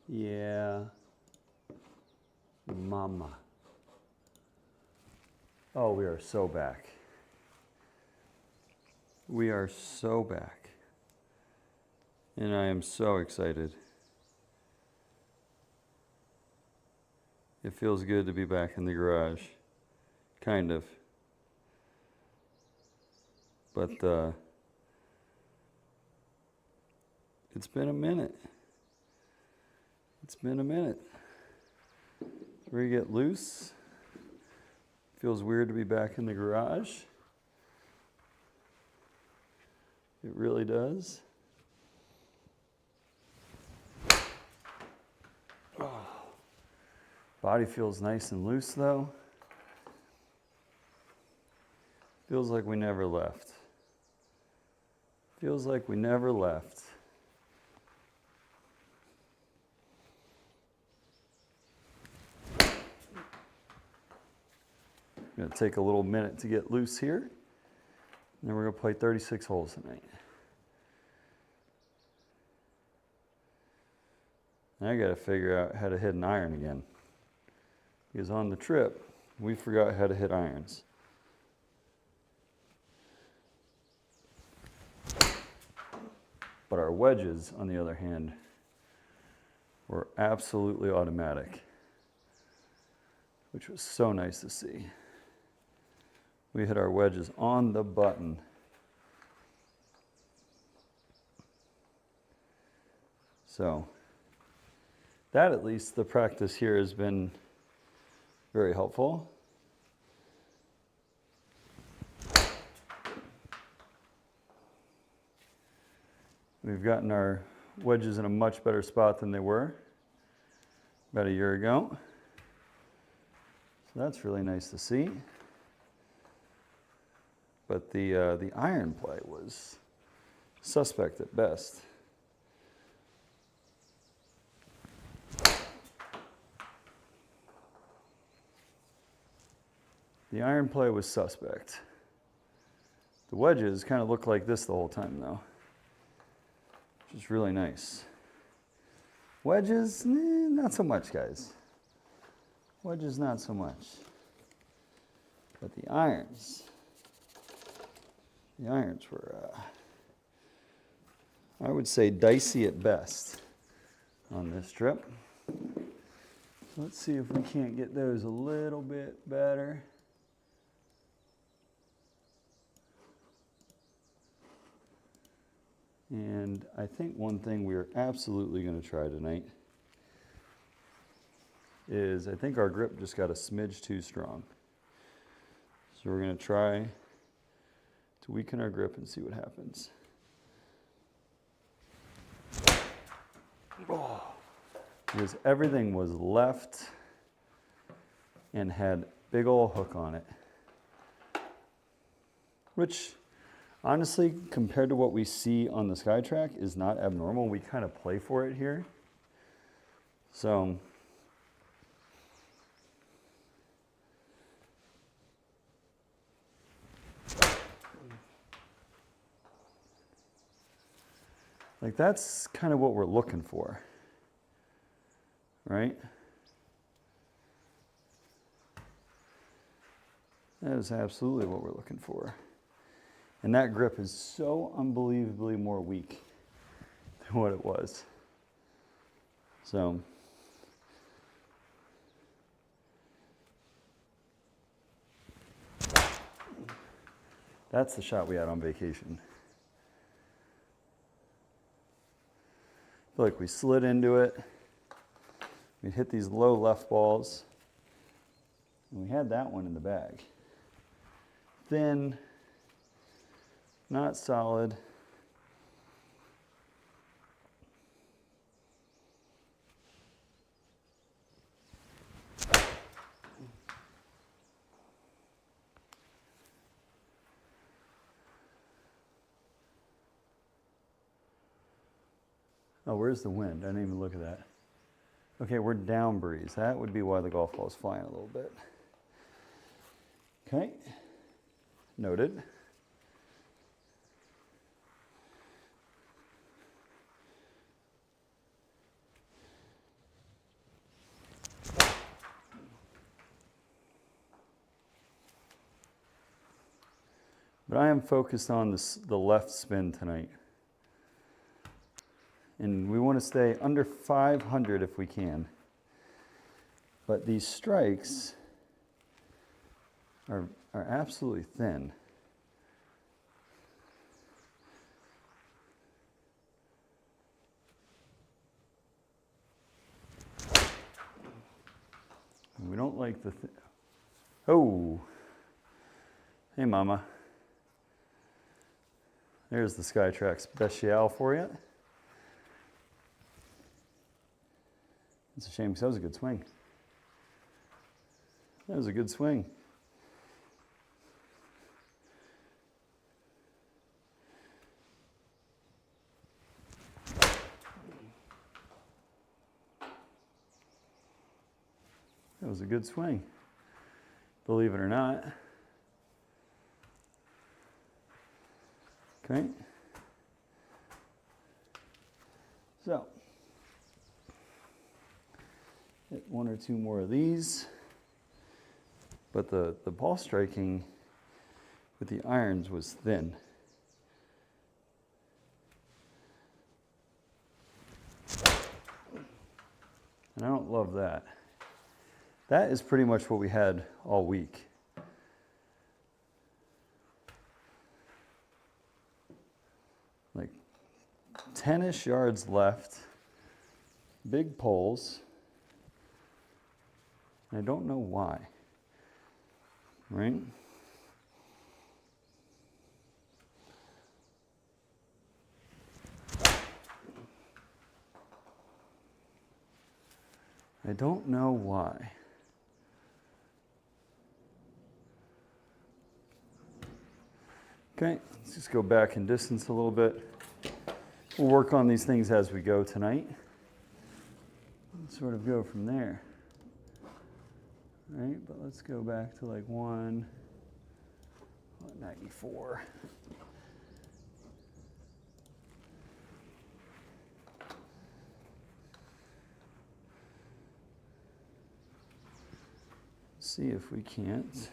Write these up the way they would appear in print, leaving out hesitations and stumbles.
Yeah. Mama. Oh, we are so back. We are so back. And I am so excited. It feels good to be back in the garage. Kind of. But it's been a minute. It's been a minute. Ready to get loose. Feels weird to be back in the garage. It really does. Oh. Body feels nice and loose though. Feels like we never left. Feels like we never left. I'm going to take a little minute to get loose here. And then we're going to play 36 holes tonight. Now I got to figure out how to hit an iron again. Because on the trip, we forgot how to hit irons. But our wedges, on the other hand, were absolutely automatic, which was so nice to see. We hit our wedges on the button. So that, at least, the practice here has been very helpful. We've gotten our wedges in a much better spot than they were about a year ago. So that's really nice to see. But the iron play was suspect at best. The iron play was suspect. The wedges kind of looked like this the whole time though, which is really nice. Wedges, not so much, guys. Wedges, not so much. But the irons were, I would say, dicey at best on this trip. Let's see if we can't get those a little bit better. And I think one thing we're absolutely going to try tonight is, I think our grip just got a smidge too strong. So we're going to try to weaken our grip and see what happens. Oh, because everything was left and had big old hook on it, which honestly, compared to what we see on the SkyTrak, is not abnormal. We kind of play for it here. So like, that's kind of what we're looking for, right? That is absolutely what we're looking for. And that grip is so unbelievably more weak than what it was. So that's the shot we had on vacation. I feel like we slid into it. We hit these low left balls. And we had that one in the bag. Thin, not solid. Oh, where's the wind? I didn't even look at that. Okay, we're down breeze. That would be why the golf ball is flying a little bit. Okay, noted. But I am focused on the left spin tonight. And we want to stay under 500 if we can. But these strikes are absolutely thin. We don't like the oh, hey mama. There's the SkyTrak Special for you. It's a shame because that was a good swing. That was a good swing. That was a good swing, believe it or not. Okay. So, hit one or two more of these. But the ball striking with the irons was thin. And I don't love that. That is pretty much what we had all week. Like 10-ish yards left, big poles. I don't know why, right? I don't know why. Okay, let's just go back in distance a little bit. We'll work on these things as we go tonight. Let's sort of go from there. Right, but let's go back to like 194. See if we can't.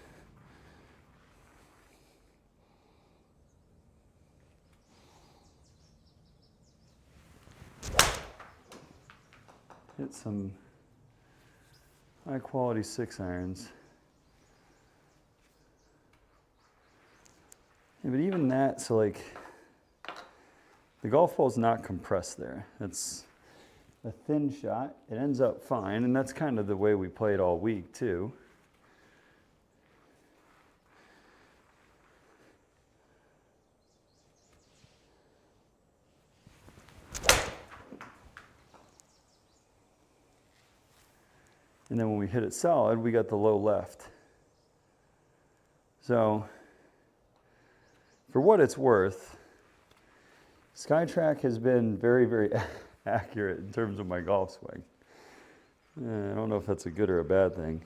Hit some high quality 6-irons. Yeah, but even that, so like the golf ball's not compressed there. It's a thin shot. It ends up fine, and that's kind of the way we played all week too. And then when we hit it solid, we got the low left. So, for what it's worth, SkyTrak has been very, very accurate in terms of my golf swing. I don't know if that's a good or a bad thing.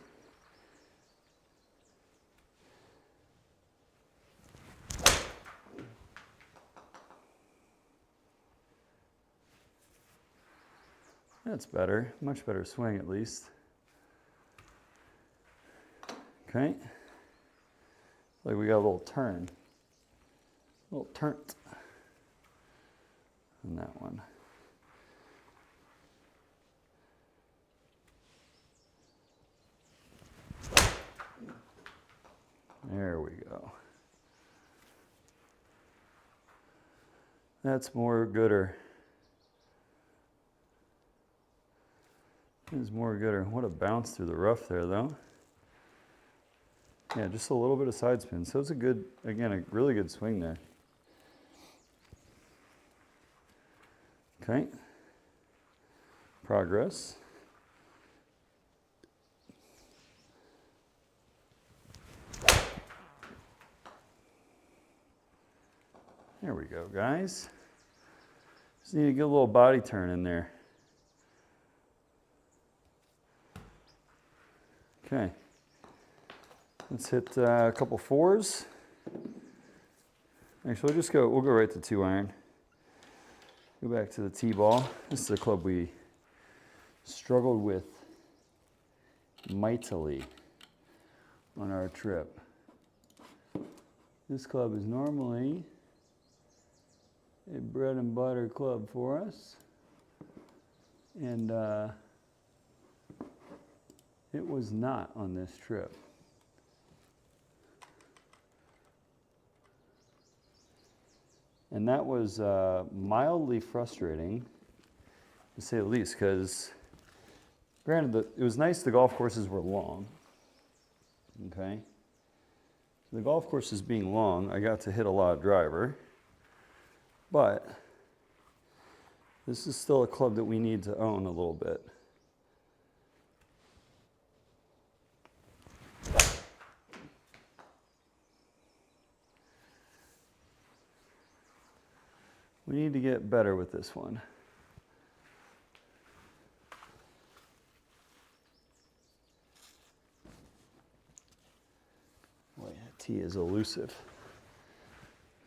That's better, much better swing at least. Okay, like we got a little turn, on that one. There we go. That's more gooder. That's more gooder. What a bounce through the rough there though. Yeah, just a little bit of side spin. So it's a good, again, a really good swing there. Okay. Progress. There we go, guys. Just need to get a little body turn in there. Okay. Let's hit a couple 4s. Actually, we'll go right to 2-iron. Go back to the T-ball. This is a club we struggled with mightily on our trip. This club is normally a bread and butter club for us. And it was not on this trip. And that was mildly frustrating, to say the least, because granted, it was nice the golf courses were long, okay? So the golf courses being long, I got to hit a lot of driver, but this is still a club that we need to own a little bit. We need to get better with this one. Boy, that tee is elusive.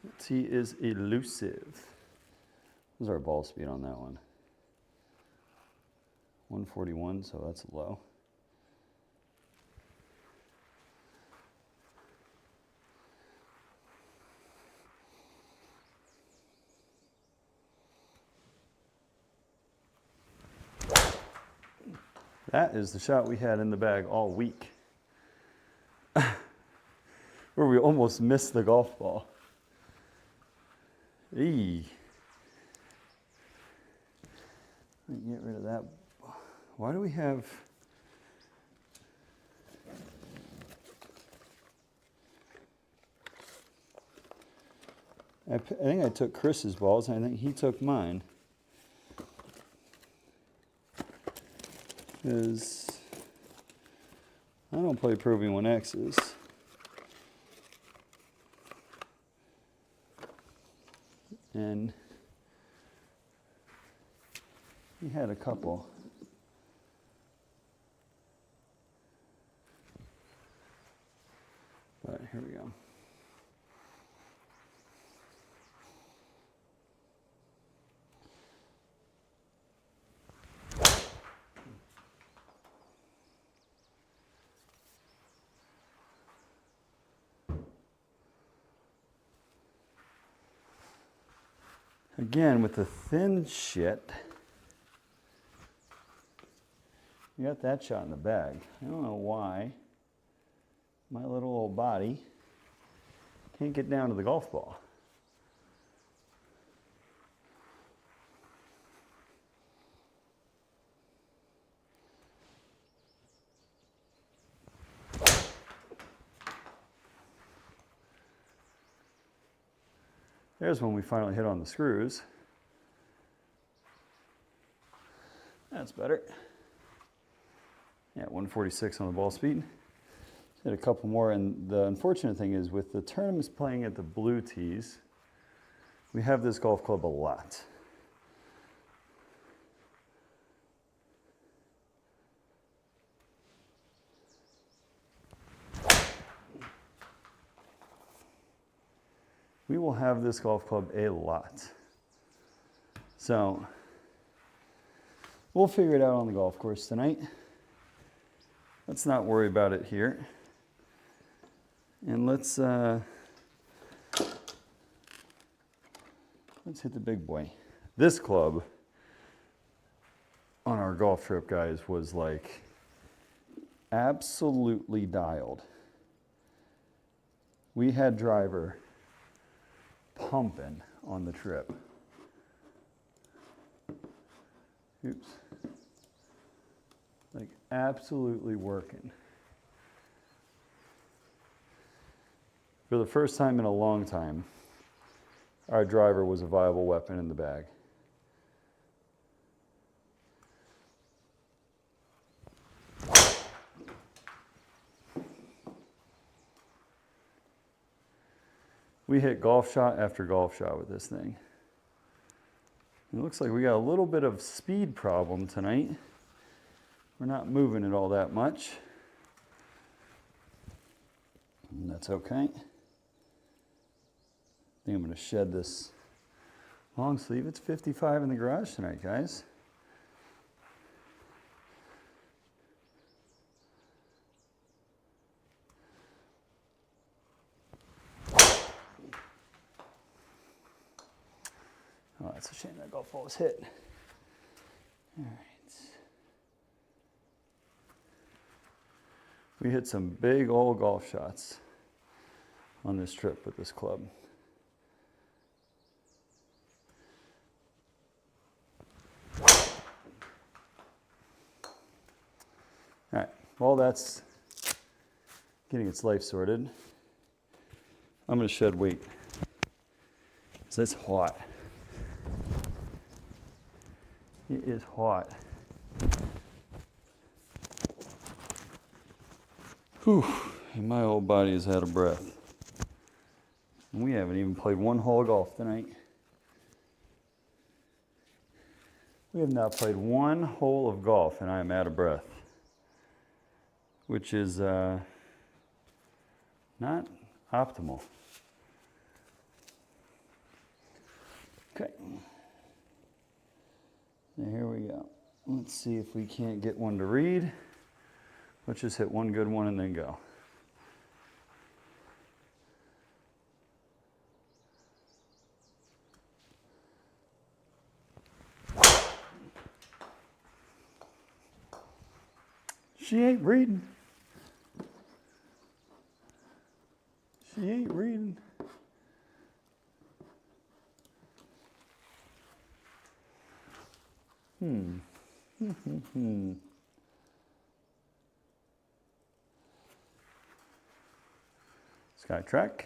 That tee is elusive. What's our ball speed on that one? 141, so that's low. That is the shot we had in the bag all week, where we almost missed the golf ball. Eee. Get rid of that. Why do we have... I think I took Chris's balls, and I think he took mine. Because I don't play Pro V1Xs. And he had a couple. But here we go. Again, with the thin shit, you got that shot in the bag. I don't know why my little old body can't get down to the golf ball. There's when we finally hit on the screws. That's better. Yeah, 146 on the ball speed. Hit a couple more, and the unfortunate thing is with the tournaments playing at the blue tees, we have this golf club a lot. We will have this golf club a lot. So we'll figure it out on the golf course tonight. Let's not worry about it here. And let's hit the big boy. This club on our golf trip, guys, was like absolutely dialed. We had driver pumping on the trip. Oops. Like absolutely working. For the first time in a long time, our driver was a viable weapon in the bag. We hit golf shot after golf shot with this thing. It looks like we got a little bit of speed problem tonight. We're not moving it all that much. And that's okay. I think I'm going to shed this long sleeve. It's 55 in the garage tonight, guys. Oh, that's a shame that golf ball was hit. All right. We hit some big old golf shots on this trip with this club. All right, while that's getting its life sorted, I'm going to shed weight. So it's hot. It is hot. Whew, and my whole body is out of breath. And we haven't even played one hole of golf tonight. We have not played one hole of golf and I am out of breath. Which is not optimal. Okay. So here we go. Let's see if we can't get one to read. Let's just hit one good one and then go. She ain't reading. She ain't reading. SkyTrak.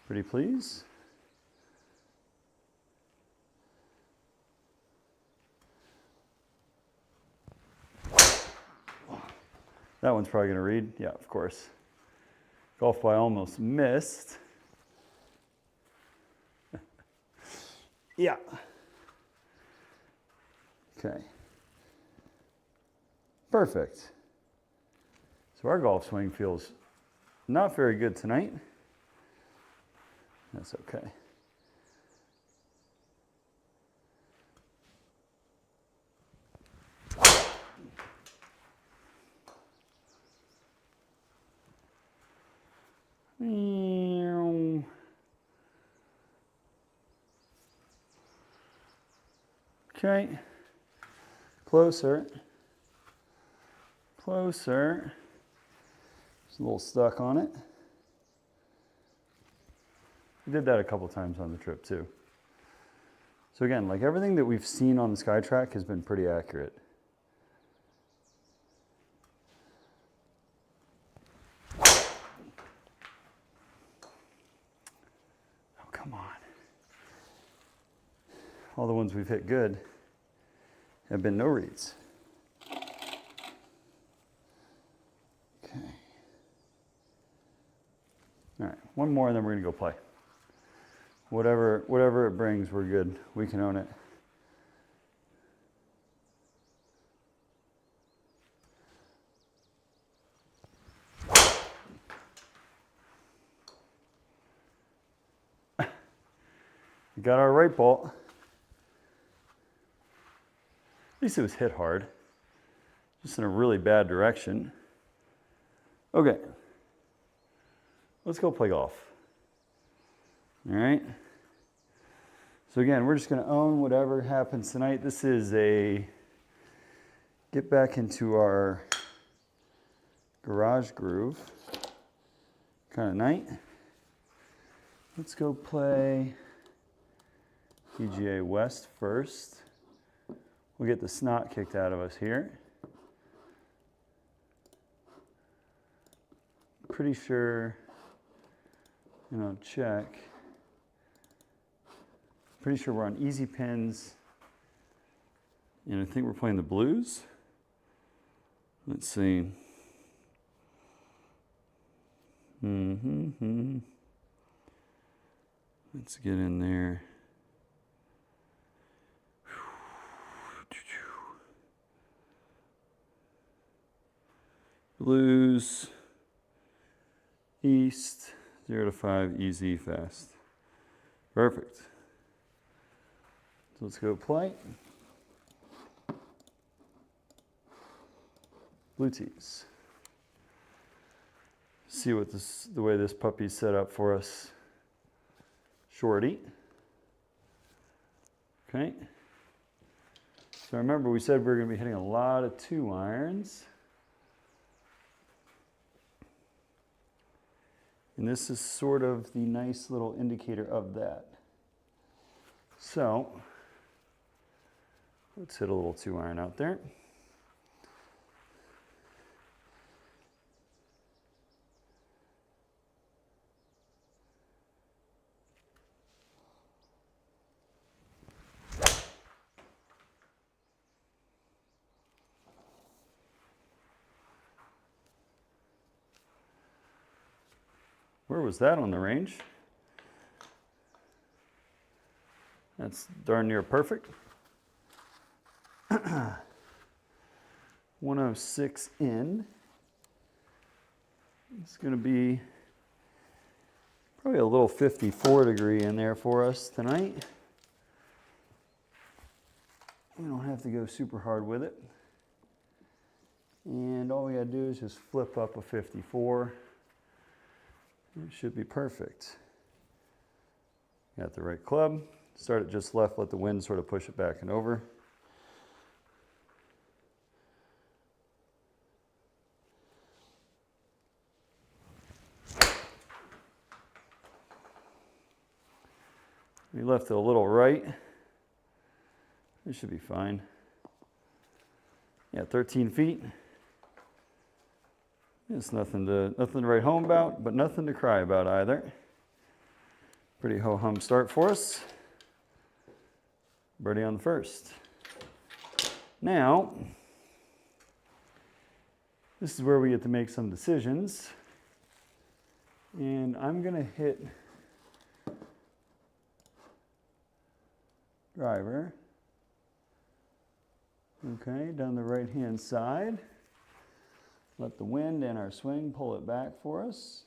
Pretty please. That one's probably going to read. Yeah, of course. Golf ball almost missed. Yeah. Okay. Perfect. So our golf swing feels not very good tonight. That's okay. Okay. Closer. Closer. It's a little stuck on it. We did that a couple times on the trip too. So again, like everything that we've seen on the SkyTrak has been pretty accurate. Oh, come on. All the ones we've hit good have been no reads. Okay. All right, one more and then we're gonna go play. Whatever it brings, we're good. We can own it. We got our right ball. At least it was hit hard. Just in a really bad direction. Okay. Let's go play golf. All right. So again, we're just going to own whatever happens tonight. This is a get back into our garage groove kind of night. Let's go play PGA West first. We'll get the snot kicked out of us here. Pretty sure, check. Pretty sure we're on easy pins. And I think we're playing the blues. Let's see. Let's get in there. Blues, east, 0 to 5, easy, fast. Perfect. So let's go play. Blue tees. See what the way this puppy's set up for us. Shorty. Okay. So remember we said we were going to be hitting a lot of 2 irons. And this is sort of the nice little indicator of that. So let's hit a little 2 iron out there. Where was that on the range? That's darn near perfect. 106 in. It's going to be probably a little 54 degree in there for us tonight. We don't have to go super hard with it. And all we got to do is just flip up a 54. It should be perfect. Got the right club. Start it just left, let the wind sort of push it back and over. We left it a little right. It should be fine. Yeah, 13 feet. It's nothing to write home about, but nothing to cry about either. Pretty ho-hum start for us. Birdie on the first. Now, this is where we get to make some decisions. And I'm going to hit driver. Okay, down the right-hand side. Let the wind and our swing pull it back for us.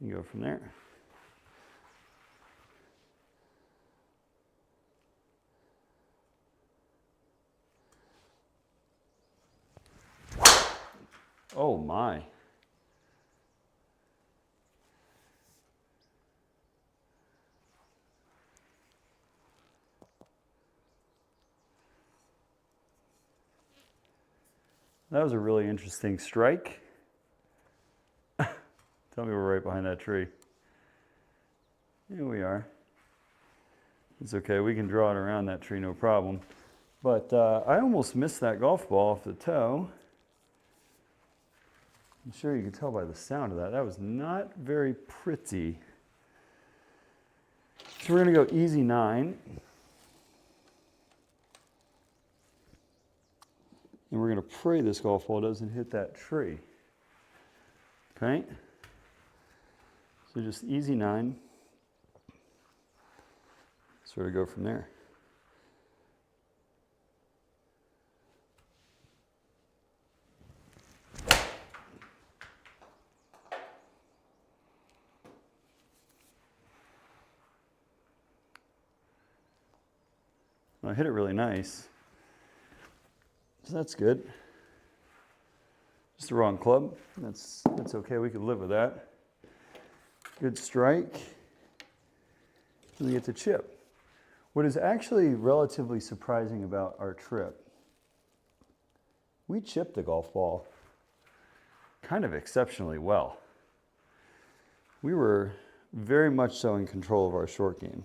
You go from there. Oh my. That was a really interesting strike. Tell me we're right behind that tree. Here we are. It's okay, we can draw it around that tree, no problem. But I almost missed that golf ball off the toe. I'm sure you can tell by the sound of that. That was not very pretty. So we're going to go easy 9. And we're going to pray this golf ball doesn't hit that tree. Okay? So just easy 9. Sort of go from there. I hit it really nice. So that's good. Just the wrong club. That's okay. We could live with that. Good strike. And we get to chip. What is actually relatively surprising about our trip, we chipped the golf ball kind of exceptionally well. We were very much so in control of our short game.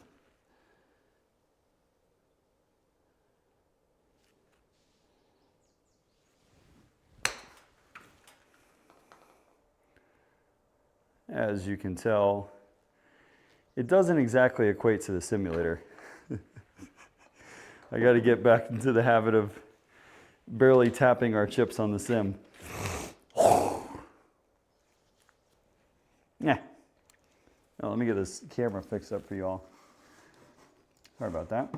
As you can tell, it doesn't exactly equate to the simulator. I got to get back into the habit of barely tapping our chips on the sim. Yeah. Now, let me get this camera fixed up for you all. Sorry about that.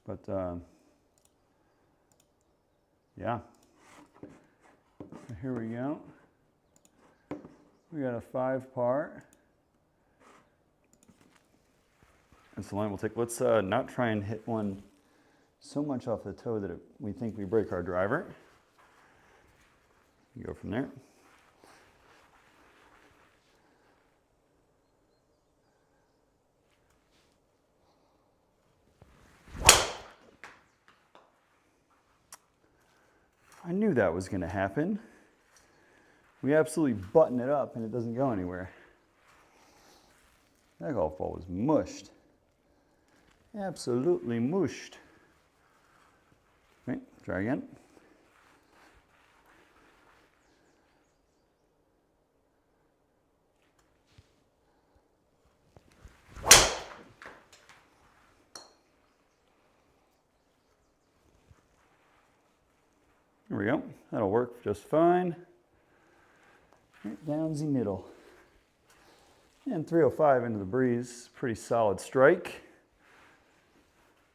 But, yeah. So here we go. We got a 5 par. That's the line we'll take. Let's not try and hit one so much off the toe that we think we break our driver. You go from there. I knew that was going to happen. We absolutely button it up and it doesn't go anywhere. That golf ball was mushed. Absolutely mushed. Right, try again. There we go. That'll work just fine. Right down the middle. And 305 into the breeze. Pretty solid strike.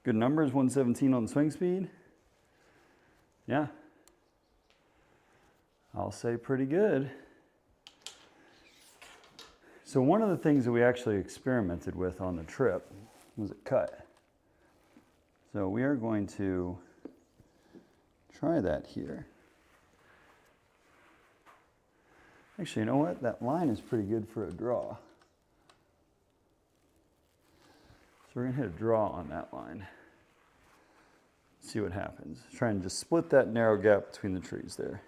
Good numbers, 117 on the swing speed. Yeah. I'll say pretty good. So one of the things that we actually experimented with on the trip was a cut. So we are going to try that here. Actually, you know what? That line is pretty good for a draw. So we're going to hit a draw on that line. See what happens. Try and just split that narrow gap between the trees there.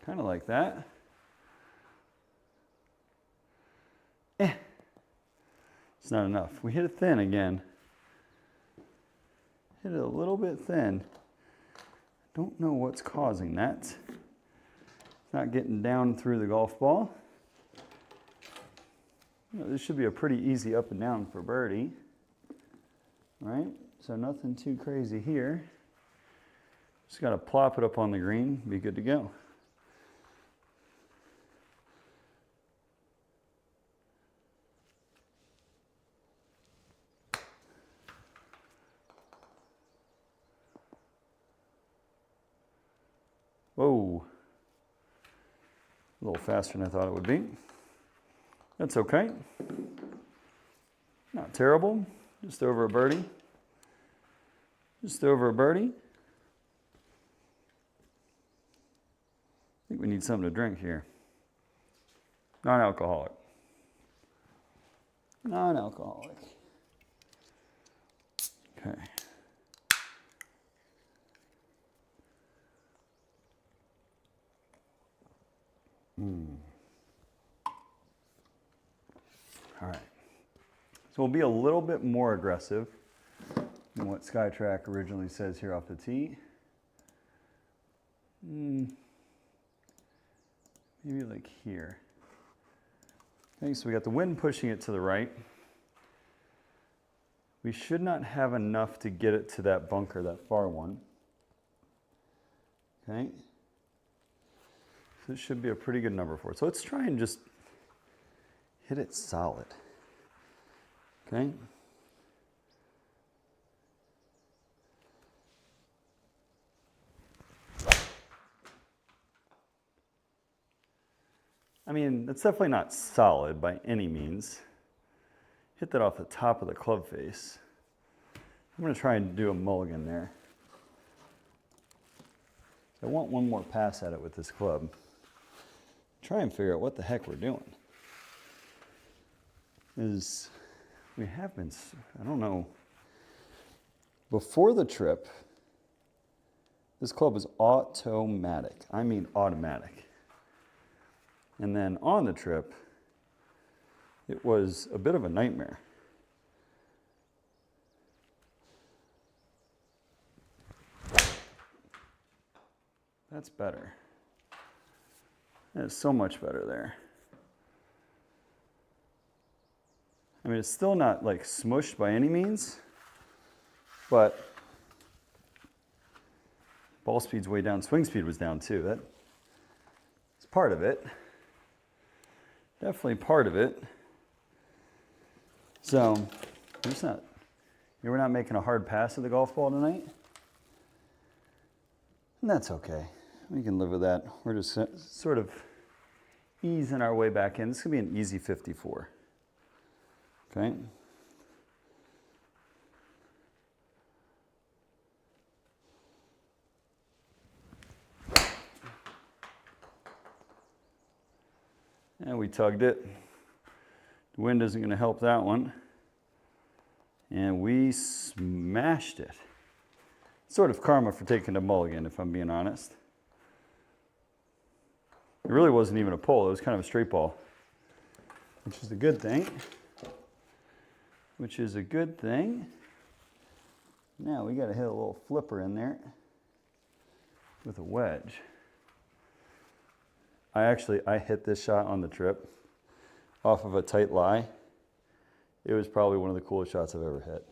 Kind of like that. It's not enough. We hit it thin again. Hit it a little bit thin. Don't know what's causing that. It's not getting down through the golf ball. You know, this should be a pretty easy up and down for birdie. Right? So nothing too crazy here. Just got to plop it up on the green, be good to go. Whoa, a little faster than I thought it would be. That's okay. Not terrible, just over a birdie. Just over a birdie. I think we need something to drink here. Non-alcoholic. Non-alcoholic. Okay. All right, so we'll be a little bit more aggressive than what SkyTrak originally says here off the tee. Maybe like here. Okay, so we got the wind pushing it to the right. We should not have enough to get it to that bunker, that far one. Okay. This should be a pretty good number for it. So let's try and just hit it solid. Okay? I mean, it's definitely not solid by any means. Hit that off the top of the club face. I'm going to try and do a mulligan there. I want one more pass at it with this club. Try and figure out what the heck we're doing. We have been, I don't know, before the trip, this club was automatic. I mean automatic. And then on the trip, it was a bit of a nightmare. That's better. That is so much better there. I mean, it's still not like smushed by any means, but ball speed's way down. Swing speed was down too. That's part of it. Definitely part of it. So, we're not making a hard pass at the golf ball tonight. And that's okay. We can live with that. We're just sort of easing our way back in. This is going to be an easy 54. Okay. And we tugged it. The wind isn't going to help that one. And we smashed it. Sort of karma for taking a mulligan, if I'm being honest. It really wasn't even a pull. It was kind of a straight ball, which is a good thing. Which is a good thing. Now we got to hit a little flipper in there with a wedge. I hit this shot on the trip off of a tight lie. It was probably one of the coolest shots I've ever hit.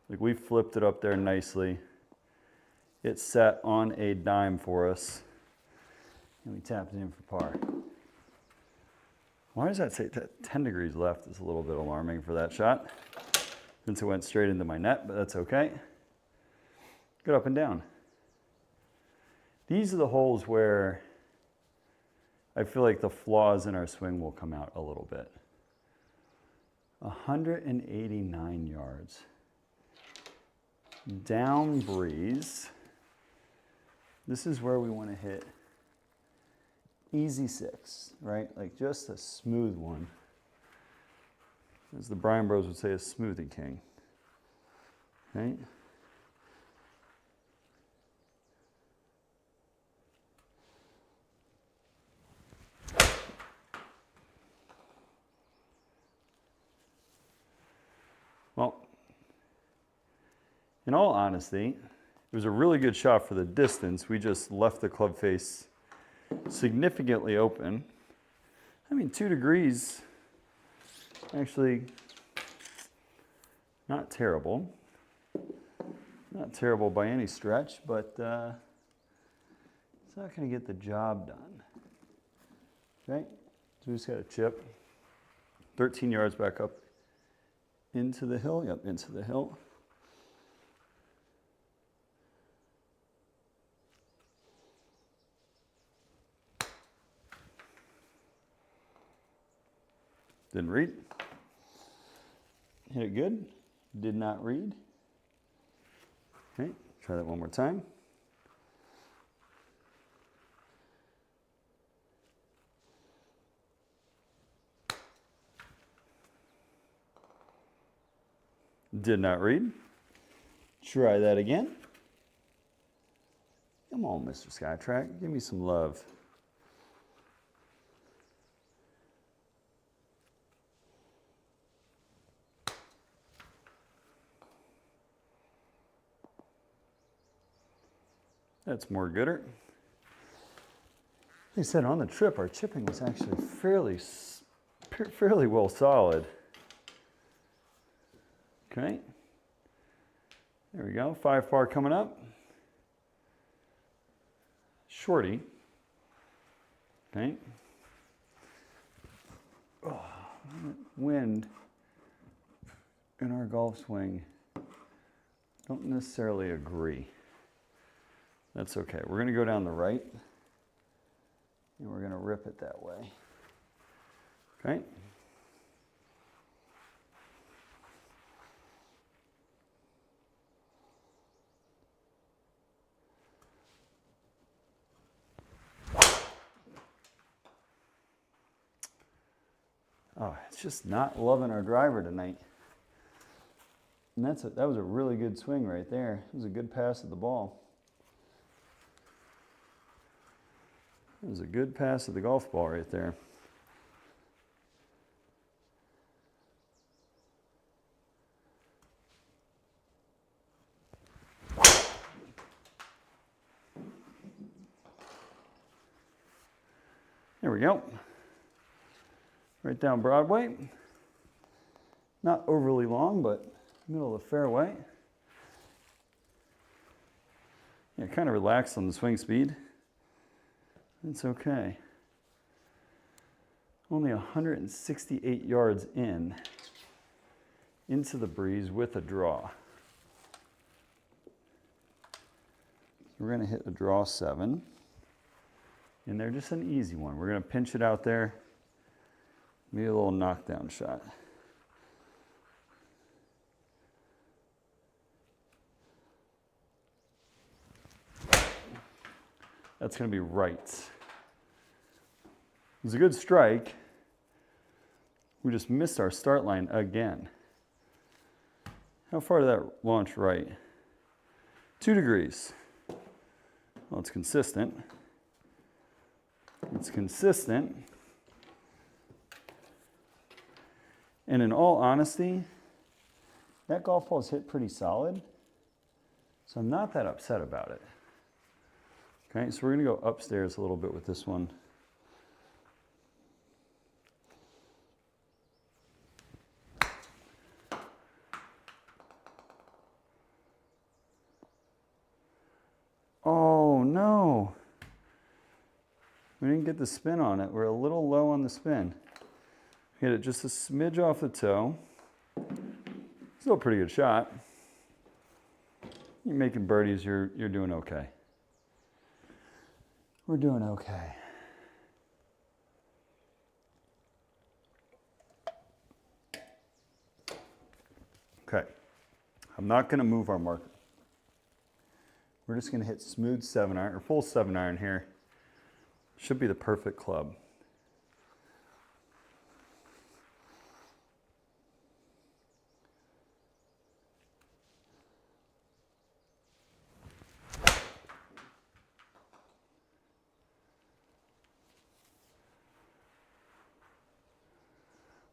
Like, we flipped it up there nicely. It sat on a dime for us, and we tapped it in for par. Why does that say 10 degrees left? Is a little bit alarming for that shot, since it went straight into my net, but that's okay. Good up and down. These are the holes where I feel like the flaws in our swing will come out a little bit. 189 yards. Down breeze. This is where we want to hit easy 6, right? Like just a smooth one. As the Brian Bros would say, a smoothie king. Okay? Well, in all honesty, it was a really good shot for the distance. We just left the club face significantly open. I mean, 2 degrees, actually not terrible. Not terrible by any stretch, but it's not going to get the job done. Okay, so we just got a chip. 13 yards back up into the hill. Yep, into the hill. Didn't read. Hit it good. Did not read. Okay, try that one more time. Did not read. Try that again. Come on, Mr. SkyTrak, give me some love. That's more gooder. Like I said, on the trip, our chipping was actually fairly well solid. Okay. There we go. 5 par coming up. Shorty. Okay. Oh, wind in our golf swing. Don't necessarily agree. That's okay. We're going to go down the right, and we're going to rip it that way. Okay? Oh, it's just not loving our driver tonight. And that was a really good swing right there. It was a good pass of the ball. It was a good pass of the golf ball right there. There we go. Right down Broadway. Not overly long, but middle of the fairway. Yeah, kind of relaxed on the swing speed. It's okay. Only 168 yards into the breeze with a draw. So we're going to hit a draw 7. And they're just an easy one. We're going to pinch it out there. Maybe a little knockdown shot. That's going to be right. It was a good strike. We just missed our start line again. How far did that launch right? 2 degrees. Well, it's consistent. It's consistent. And in all honesty, that golf ball is hit pretty solid. So I'm not that upset about it. Okay, so we're going to go upstairs a little bit with this one. Oh no, we didn't get the spin on it. We're a little low on the spin. Hit it just a smidge off the toe. Still a pretty good shot. You're making birdies, you're doing okay. We're doing okay. Okay, I'm not gonna move our marker. We're just going to hit smooth 7-iron, or full 7-iron here. Should be the perfect club.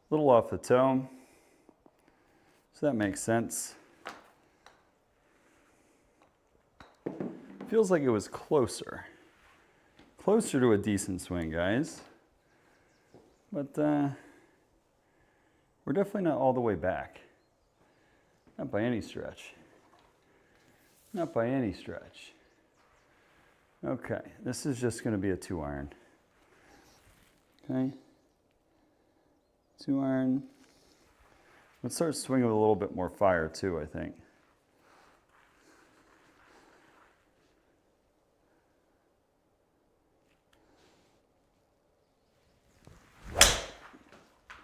Little off the toe, so that makes sense. Feels like it was closer to a decent swing, guys. But we're definitely not all the way back. Not by any stretch. Not by any stretch. Okay, this is just going to be a 2-iron. Okay. 2-iron. Let's start swinging with a little bit more fire too, I think.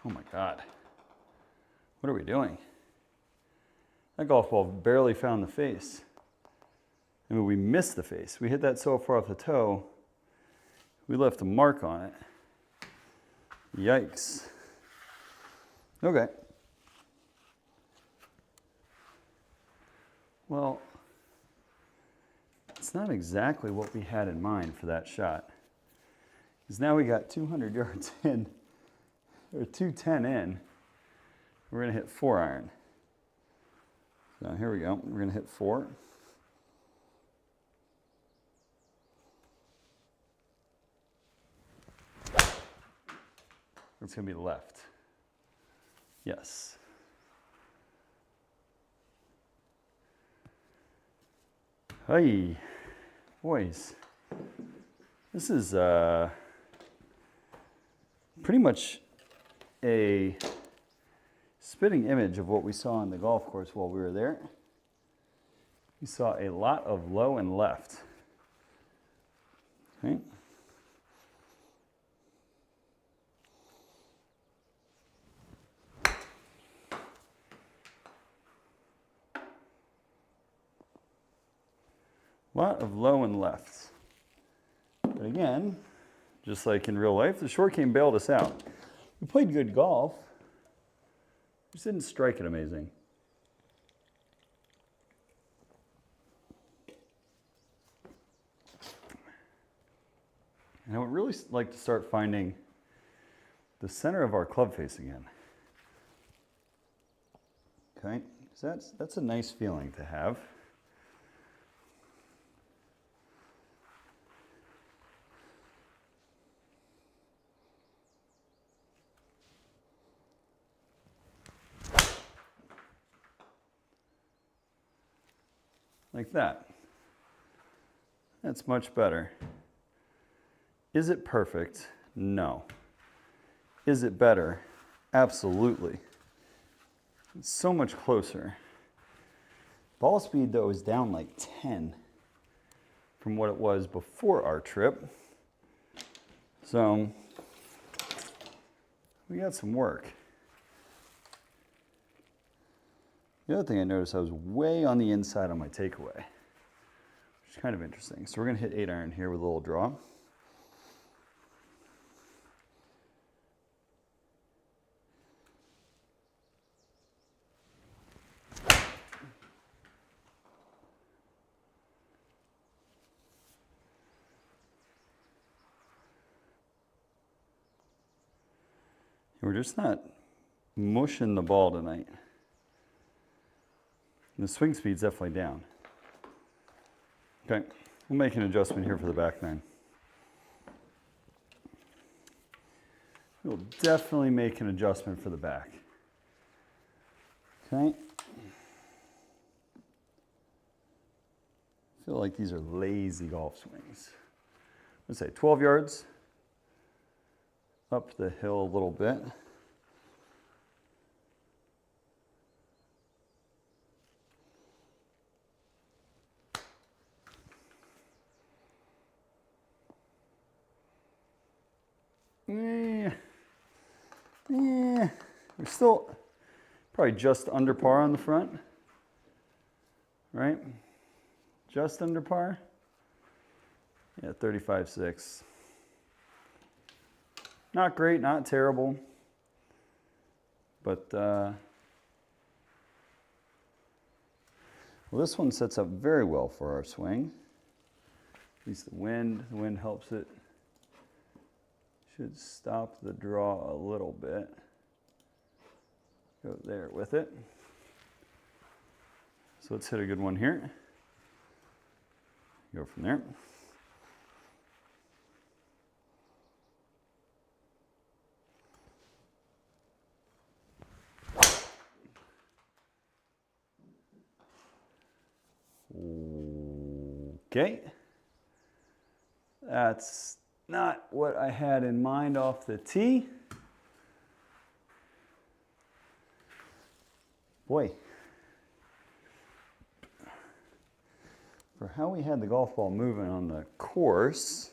Oh my God. What are we doing? That golf ball barely found the face. I mean, we missed the face. We hit that so far off the toe, we left a mark on it. Yikes. Okay. Well, it's not exactly what we had in mind for that shot. Because now we got 200 yards in, or 210 in. We're going to hit 4-iron. So here we go. We're going to hit 4. It's going to be left. Yes. Hey, boys. This is pretty much a spitting image of what we saw on the golf course while we were there. We saw a lot of low and left. Okay. A lot of low and lefts. But again, just like in real life, the short game bailed us out. We played good golf. Just didn't strike it amazing. And I would really like to start finding the center of our club face again. Okay, so that's a nice feeling to have. Like that. That's much better. Is it perfect? No. Is it better? Absolutely. It's so much closer. Ball speed, though, is down like 10 from what it was before our trip. So we got some work. The other thing I noticed, I was way on the inside on my takeaway, which is kind of interesting. So we're going to hit 8 iron here with a little draw. We're just not mushing the ball tonight. And the swing speed's definitely down. Okay, we'll make an adjustment here for the back nine. We'll definitely make an adjustment for the back. Okay. I feel like these are lazy golf swings. Let's say 12 yards. Up the hill a little bit. We're still probably just under par on the front, right? Just under par. Yeah, 35.6. Not great, not terrible, but well, this one sets up very well for our swing. At least the wind helps it. Should stop the draw a little bit. Go there with it. So let's hit a good one here. Go from there. Okay, that's not what I had in mind off the tee. Boy, for how we had the golf ball moving on the course,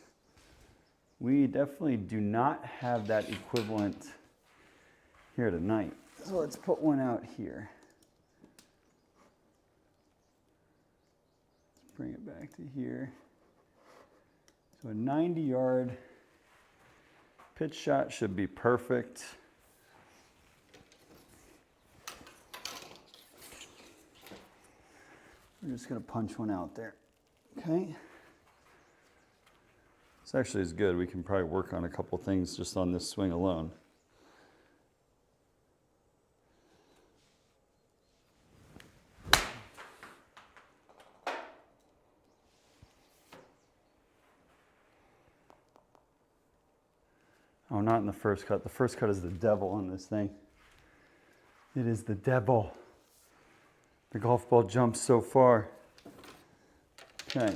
we definitely do not have that equivalent here tonight. So let's put one out here. Bring it back to here. So a 90-yard pitch shot should be perfect. We're just going to punch one out there. Okay. This actually is good. We can probably work on a couple things just on this swing alone. Oh, not in the first cut. The first cut is the devil in this thing. It is the devil. The golf ball jumps so far. Okay.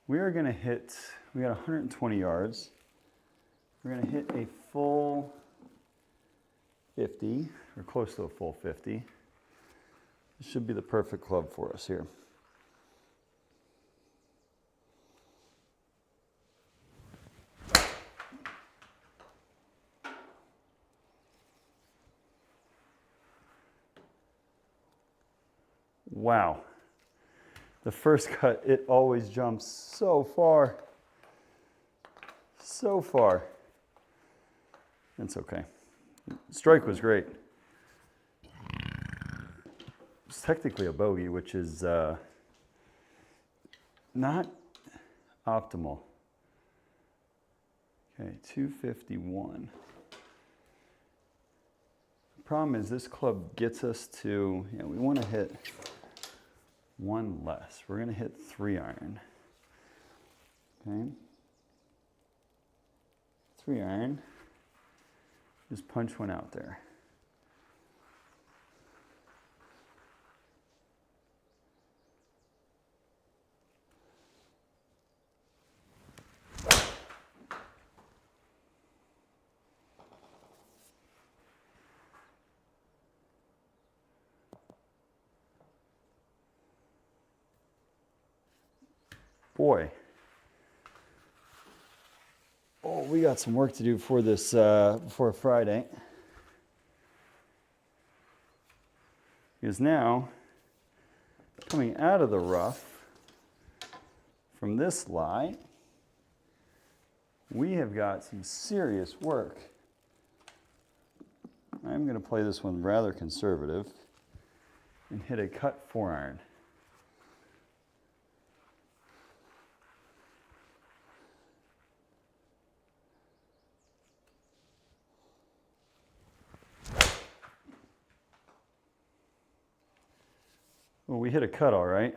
We are going to hit, we got 120 yards. We're going to hit a full 50, or close to a full 50. This should be the perfect club for us here. Wow. The first cut, it always jumps so far. So far. It's okay. Strike was great. It's technically a bogey, which is not optimal. Okay, 251. The problem is this club gets us to, we want to hit one less. We're going to hit 3 iron. Okay. 3 iron. Just punch one out there. Boy, oh, we got some work to do for this before Friday. Because now, coming out of the rough, from this lie, we have got some serious work. I'm going to play this one rather conservative and hit a cut 4-iron. Well, we hit a cut all right.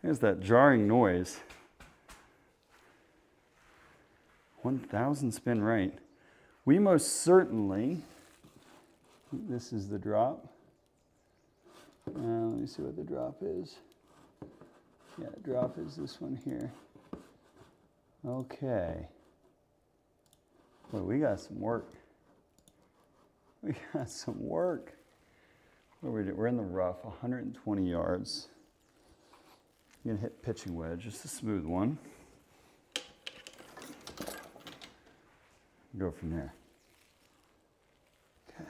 There's that jarring noise. 1,000 spin right. We most certainly, this is the drop. Let me see what the drop is. Yeah, the drop is this one here. Okay. Well, we got some work. We got some work. What are we doing? We're in the rough, 120 yards. You're gonna hit pitching wedge, just a smooth one. Go from there. Okay.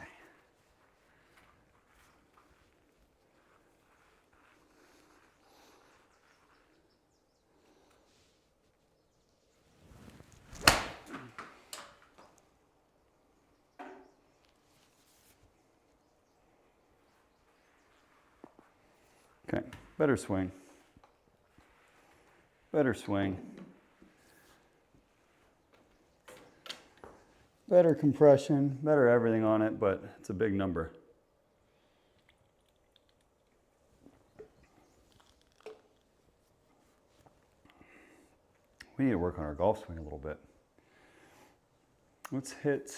Okay, better swing. Better swing. Better compression, better everything on it, but it's a big number. We need to work on our golf swing a little bit. Let's hit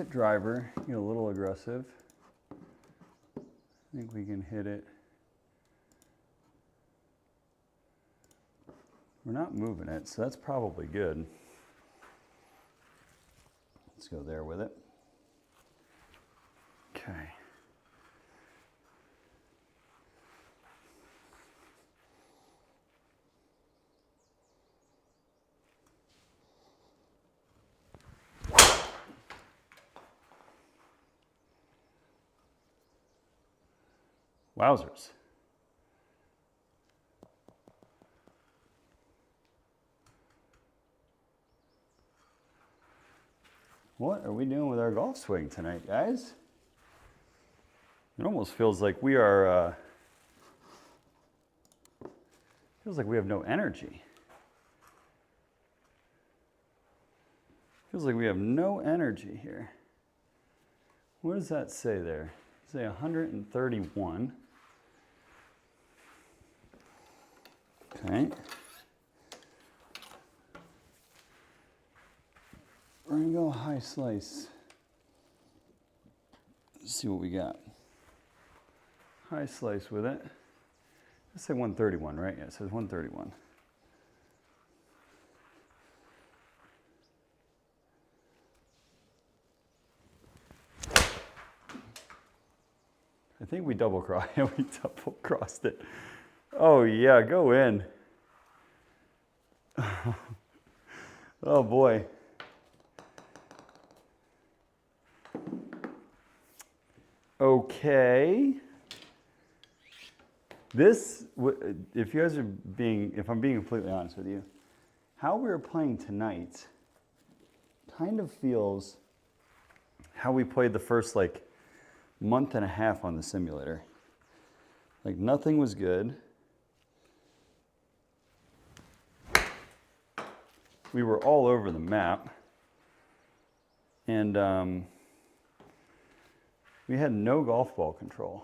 driver, get a little aggressive. I think we can hit it. We're not moving it, so that's probably good. Let's go there with it. Okay. Wowzers. What are we doing with our golf swing tonight, guys? It almost feels like we are, feels like we have no energy. Feels like we have no energy here. What does that say there? Say 131. Okay. We're gonna go high slice. Let's see what we got. High slice with it. Let's say 131, right? Yeah, it says 131. I think we double crossed it. Oh yeah, go in. Oh boy. Okay. This, if you guys are being, if I'm being completely honest with you, how we're playing tonight kind of feels how we played the first like month and a half on the simulator. Like nothing was good. We were all over the map. And we had no golf ball control.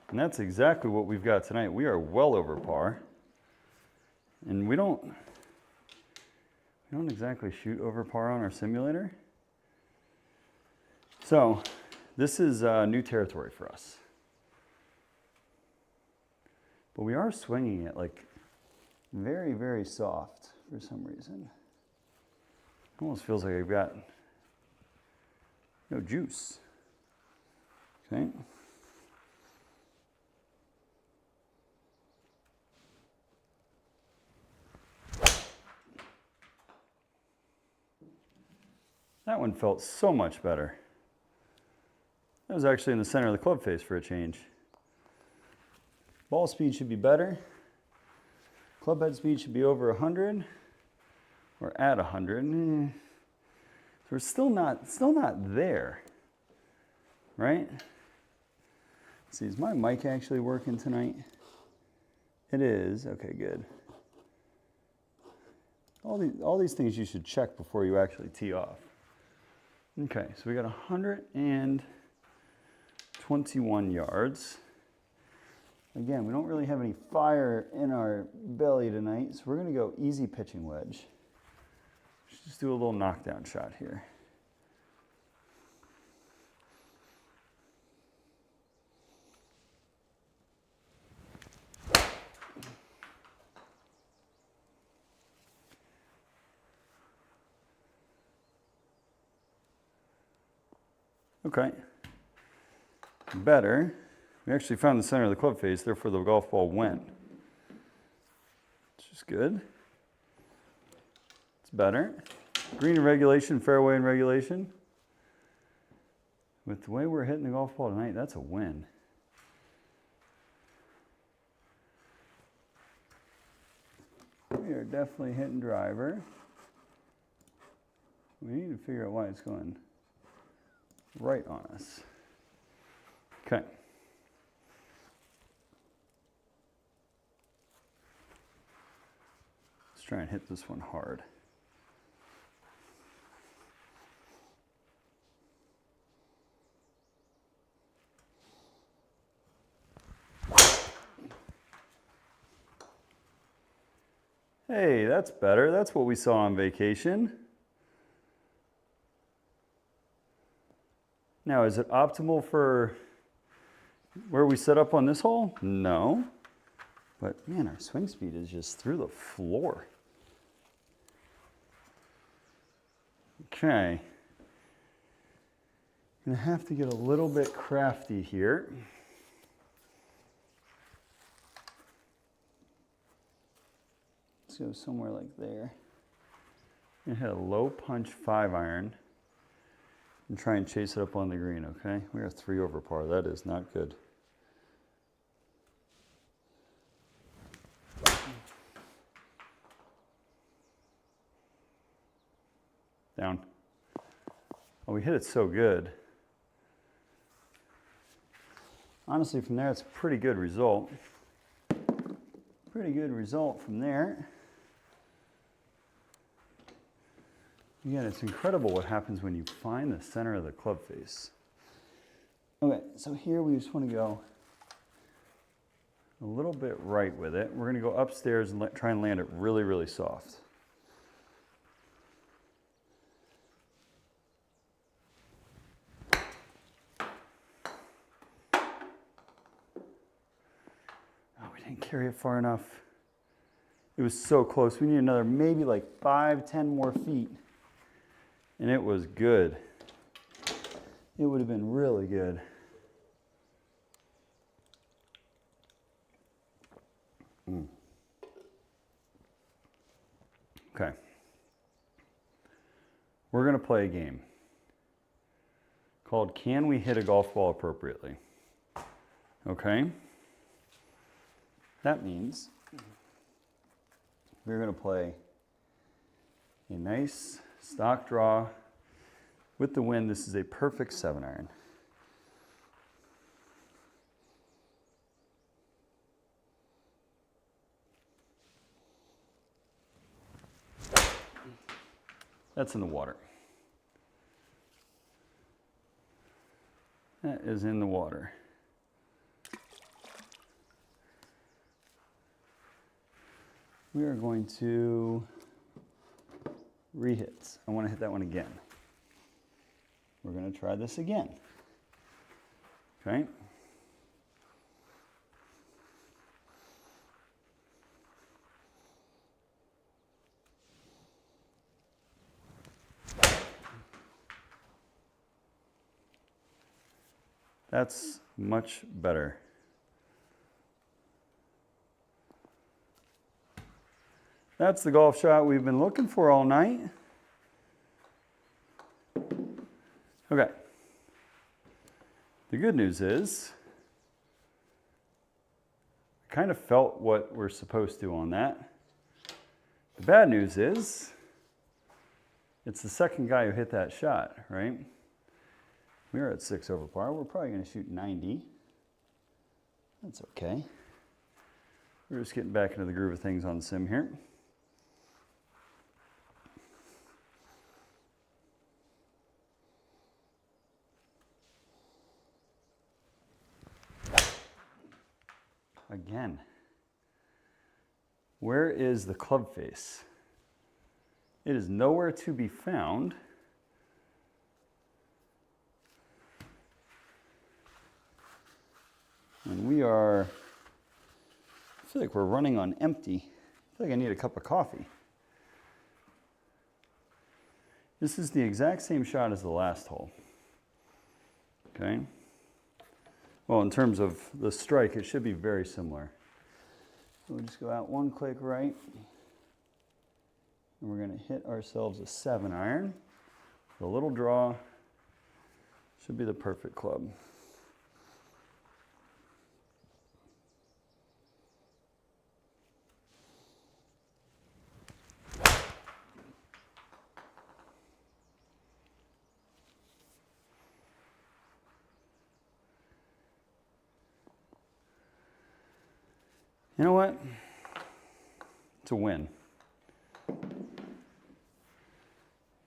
And that's exactly what we've got tonight. We are well over par. And we don't exactly shoot over par on our simulator. So this is new territory for us. But we are swinging it like very, very soft for some reason. Almost feels like I've got no juice. Okay. That one felt so much better. That was actually in the center of the club face for a change. Ball speed should be better. Club head speed should be over 100 or at 100. So we're still not there, right? Let's see, is my mic actually working tonight? It is. Okay, good. All these things you should check before you actually tee off. Okay, so we got 121 yards. Again, we don't really have any fire in our belly tonight, so we're going to go easy pitching wedge. Let's just do a little knockdown shot here. Okay, better. We actually found the center of the club face, therefore the golf ball went. Which is good. It's better. Green in regulation, fairway in regulation. With the way we're hitting the golf ball tonight, that's a win. We are definitely hitting driver. We need to figure out why it's going right on us. Okay. Let's try and hit this one hard. Hey, that's better. That's what we saw on vacation. Now, is it optimal for where we set up on this hole? No. But man, our swing speed is just through the floor. Okay. Gonna have to get a little bit crafty here. Let's go somewhere like there. I'm gonna hit a low punch 5-iron and try and chase it up on the green, okay? We are 3 over par. That is not good. Down. Oh, we hit it so good. Honestly, from there, it's a pretty good result. Pretty good result from there. Again, it's incredible what happens when you find the center of the club face. Okay, so here we just want to go a little bit right with it. We're going to go upstairs and try and land it really, really soft. Didn't carry it far enough. It was so close. We need another maybe like 5-10 more feet. And it was good. It would have been really good. Okay. We're going to play a game called Can We Hit a Golf Ball Appropriately? Okay. That means we're going to play a nice stock draw with the wind. This is a perfect 7-iron. That's in the water. That is in the water. We are going to re-hit. I want to hit that one again. We're going to try this again. Okay. That's much better. That's the golf shot we've been looking for all night. Okay. The good news is, I kind of felt what we're supposed to on that. The bad news is, it's the second guy who hit that shot, right? We are at 6 over par. We're probably going to shoot 90. That's okay. We're just getting back into the groove of things on the sim here. Again, where is the club face? It is nowhere to be found. And we are, I feel like we're running on empty. I feel like I need a cup of coffee. This is the exact same shot as the last hole. Okay. Well, in terms of the strike, it should be very similar. So we'll just go out one click right. And we're going to hit ourselves a 7-iron. A little draw. Should be the perfect club. You know what? It's a win. It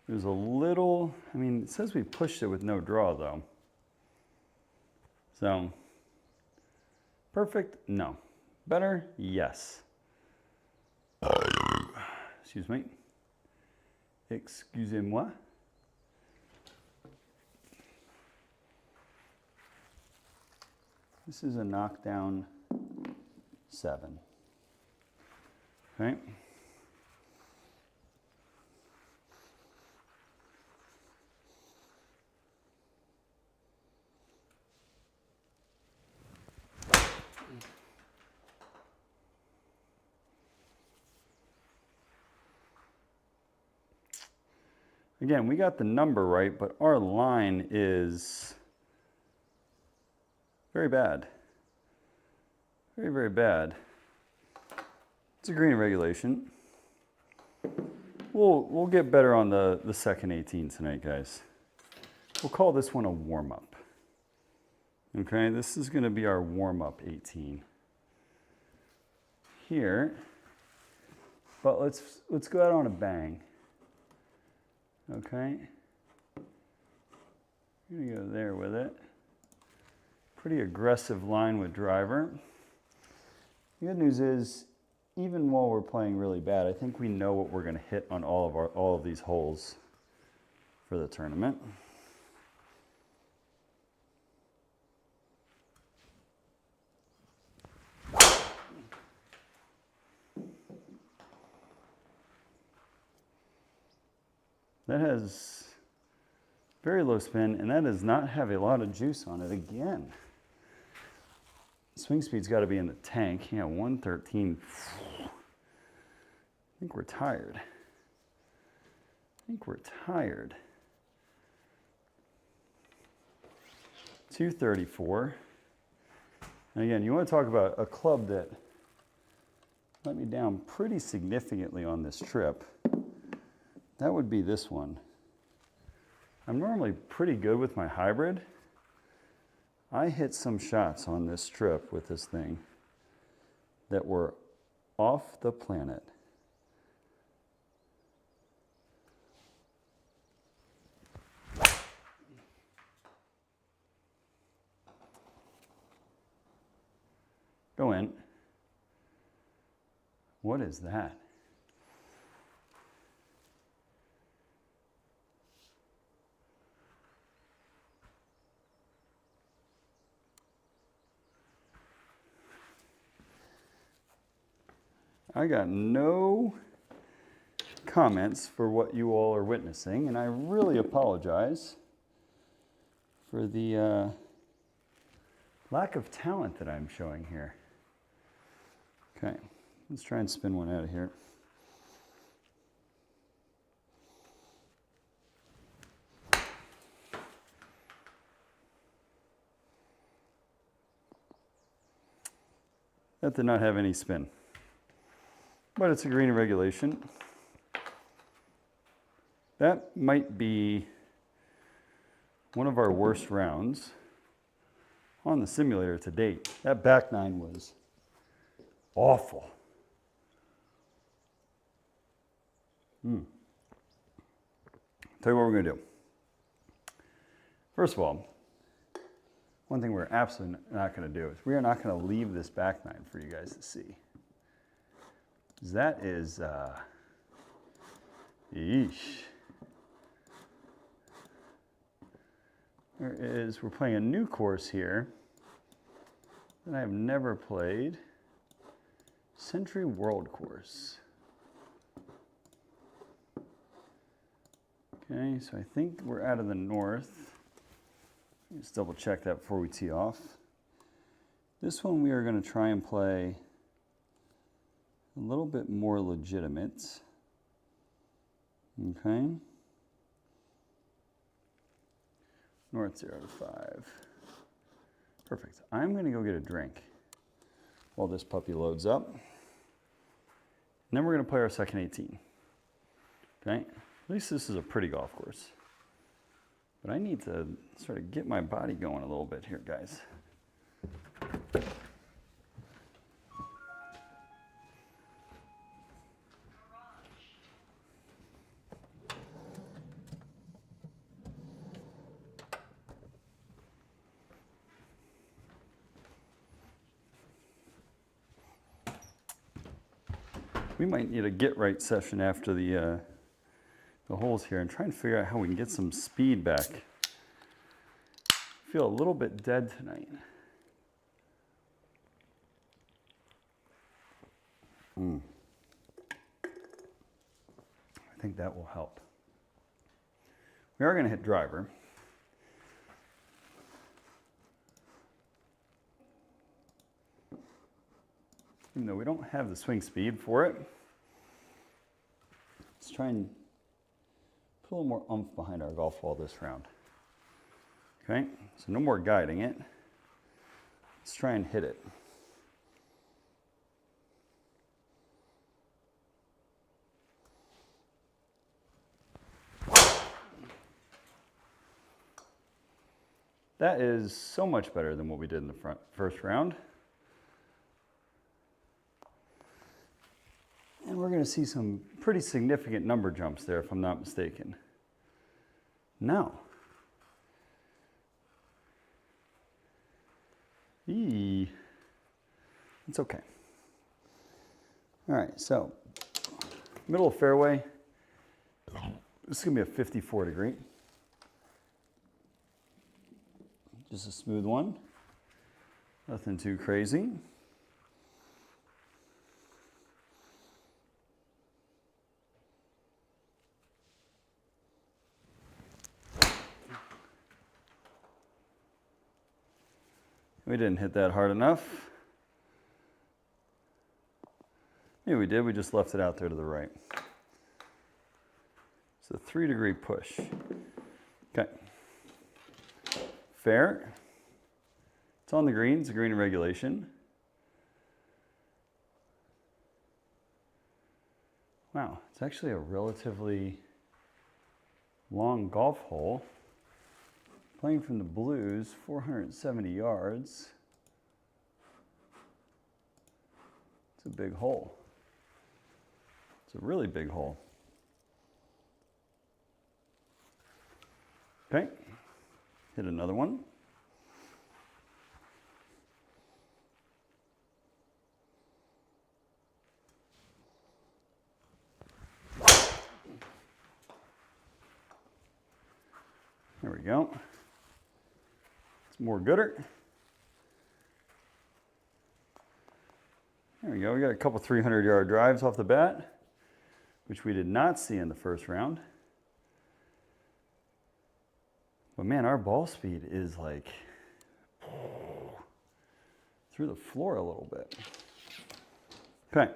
was a little, I mean, it says we pushed it with no draw though. So, perfect? No. Better? Yes. Excuse me. Excusez-moi. This is a knockdown 7. Okay. Again, we got the number right, but our line is very bad. Very, very bad. It's a green regulation. We'll get better on the second 18 tonight, guys. We'll call this one a warm-up. Okay, this is going to be our warm-up 18 here. But let's go out on a bang. Okay. I'm going to go there with it. Pretty aggressive line with driver. The good news is, even while we're playing really bad, I think we know what we're going to hit on all of these holes for the tournament. That has very low spin, and that does not have a lot of juice on it again. Swing speed's got to be in the tank. Yeah, 113. I think we're tired. 234. And again, you want to talk about a club that let me down pretty significantly on this trip. That would be this one. I'm normally pretty good with my hybrid. I hit some shots on this trip with this thing that were off the planet. Go in. What is that? I got no comments for what you all are witnessing, and I really apologize for the lack of talent that I'm showing here. Okay, let's try and spin one out of here. That did not have any spin. But it's a green in regulation. That might be one of our worst rounds on the simulator to date. That back nine was awful. Tell you what we're going to do. First of all, one thing we're absolutely not going to do is we are not going to leave this back nine for you guys to see. That is, yeesh. We're playing a new course here that I have never played. Sentry World Course. Okay, so I think we're out of the north. Let's double check that before we tee off. This one we are going to try and play a little bit more legitimate. Okay. North 0 to 5. Perfect. I'm going to go get a drink while this puppy loads up. And then we're going to play our second 18. Okay. At least this is a pretty golf course. But I need to sort of get my body going a little bit here, guys. We might need a get right session after the holes here and try and figure out how we can get some speed back. I feel a little bit dead tonight. I think that will help. We are going to hit driver. Even though we don't have the swing speed for it, let's try and put a little more oomph behind our golf ball this round. Okay, so no more guiding it. Let's try and hit it. That is so much better than what we did in the first round. And we're going to see some pretty significant number jumps there, if I'm not mistaken. No. It's okay. All right, so middle of fairway. This is going to be a 54 degree. Just a smooth one. Nothing too crazy. We didn't hit that hard enough. Maybe we did, we just left it out there to the right. It's a 3 degree push. Okay. Fair. It's on the green, it's a green in regulation. Wow, it's actually a relatively long golf hole. Playing from the blues, 470 yards. It's a big hole. It's a really big hole. Okay, hit another one. There we go. More gooder. There we go. We got a couple 300-yard drives off the bat, which we did not see in the first round. But man, our ball speed is like through the floor a little bit. Okay.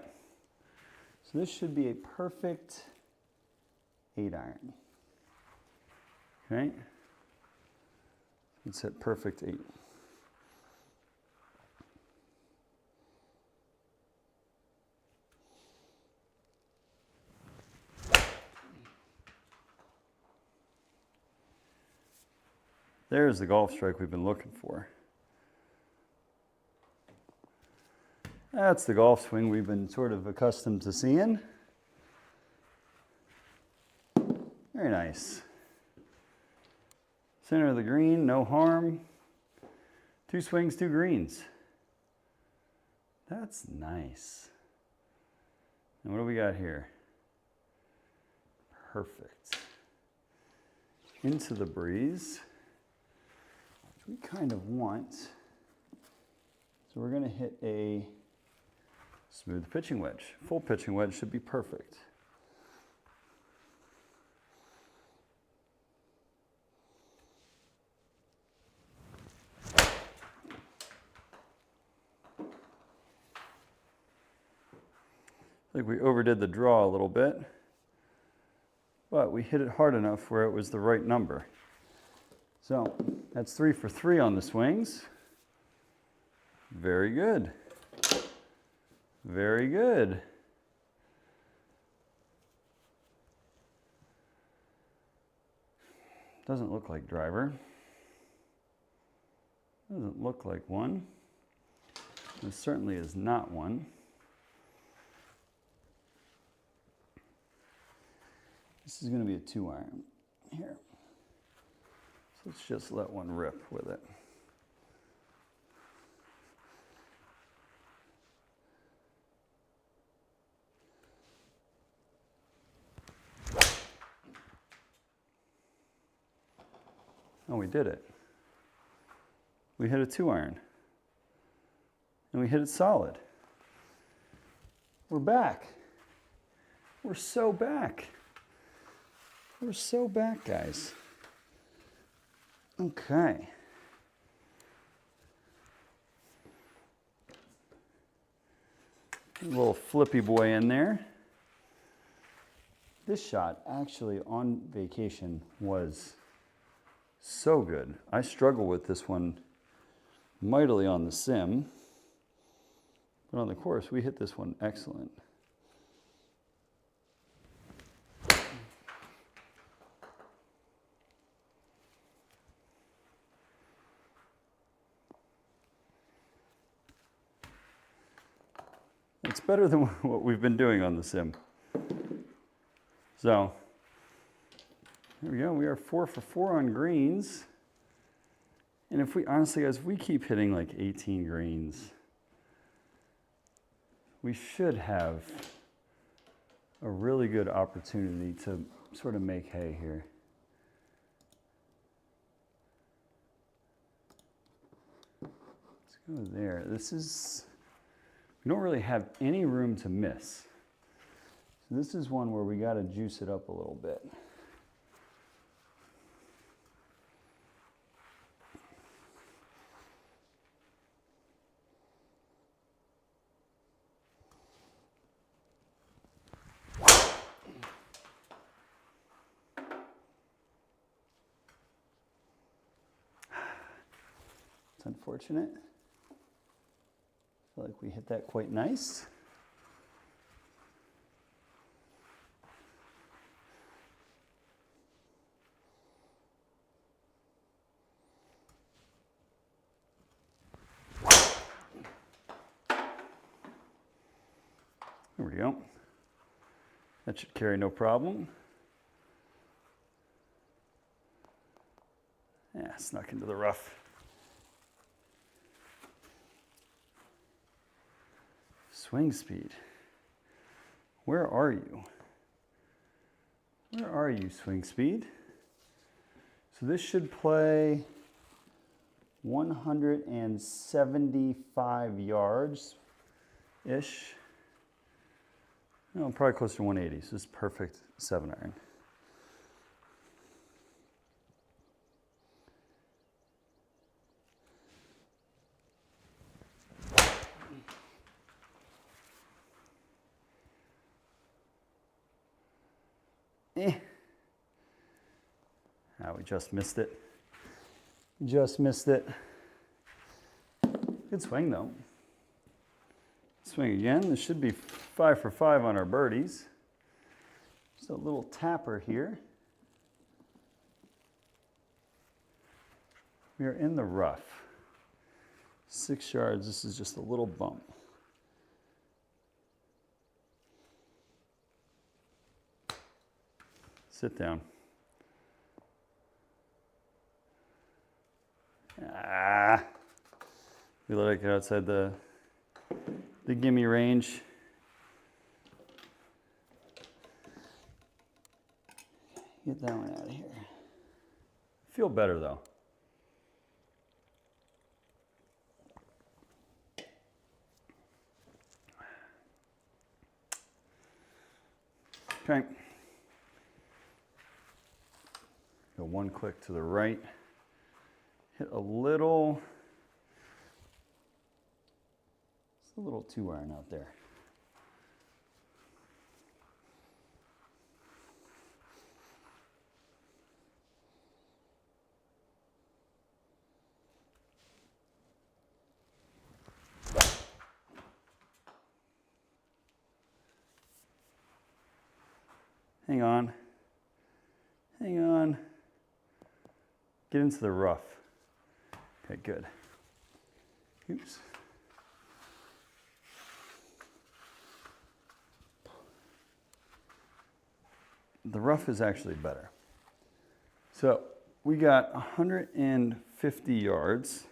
So this should be a perfect 8-iron. Okay. Let's hit perfect 8. There's the golf strike we've been looking for. That's the golf swing we've been sort of accustomed to seeing. Very nice. Center of the green, no harm. 2 swings, 2 greens. That's nice. And what do we got here? Perfect. Into the breeze, which we kind of want. So we're going to hit a smooth pitching wedge. Full pitching wedge should be perfect. I think we overdid the draw a little bit, but we hit it hard enough where it was the right number. So that's 3 for 3 on the swings. Very good. Very good. Doesn't look like driver. Doesn't look like one. This certainly is not one. This is going to be a 2-iron here. So let's just let one rip with it. Oh, we did it. We hit a 2-iron. And we hit it solid. We're back. We're so back. We're so back, guys. Okay. A little flippy boy in there. This shot actually on vacation was so good. I struggle with this one mightily on the sim, but on the course we hit this one excellent. It's better than what we've been doing on the sim. So, here we go. We are 4 for 4 on greens. And if we, honestly, guys, if we keep hitting like 18 greens, we should have a really good opportunity to sort of make hay here. Let's go there. This is... We don't really have any room to miss. So this is one where we got to juice it up a little bit. It's unfortunate. I feel like we hit that quite nice. There we go. That should carry no problem. Yeah, snuck into the rough. Swing speed. Where are you? Where are you, swing speed? So this should play 175 yards-ish. No, probably close to 180, so this is perfect 7-iron. We just missed it. Just missed it. Good swing though. Swing again. This should be 5 for 5 on our birdies. Just a little tapper here. We are in the rough. 6 yards, this is just a little bump. Sit down. We let it get outside the gimme range. Get that one out of here. Feel better though. Okay. Go one click to the right. Hit a little, it's a little 2-iron out there. Hang on. Hang on. Get into the rough. Okay, good. Oops. The rough is actually better. So we got 150 yards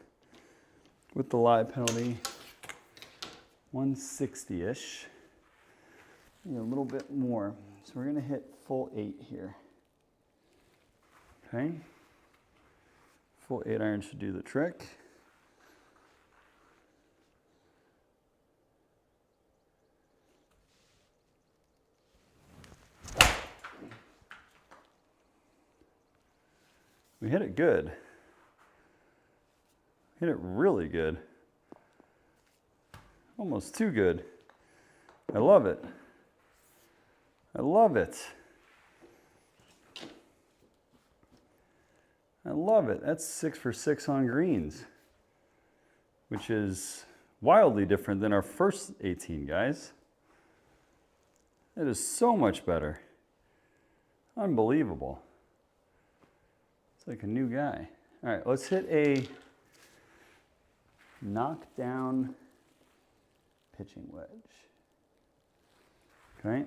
with the lie penalty, 160-ish. A little bit more. So we're gonna hit full 8 here. Okay. Full 8-iron should do the trick. We hit it good. Hit it really good. Almost too good. I love it. I love it. I love it. That's 6 for 6 on greens, which is wildly different than our first 18, guys. It is so much better. Unbelievable. It's like a new guy. All right, let's hit a knockdown pitching wedge. Okay.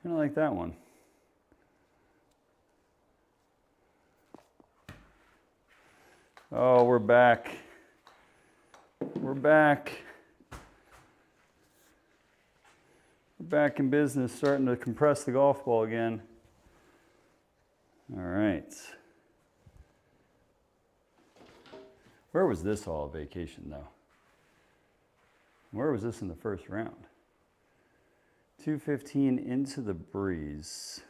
Kind of like that one. Oh, we're back. We're back. We're back in business, starting to compress the golf ball again. All right. Where was this all vacation, though? Where was this in the first round? 215 into the breeze.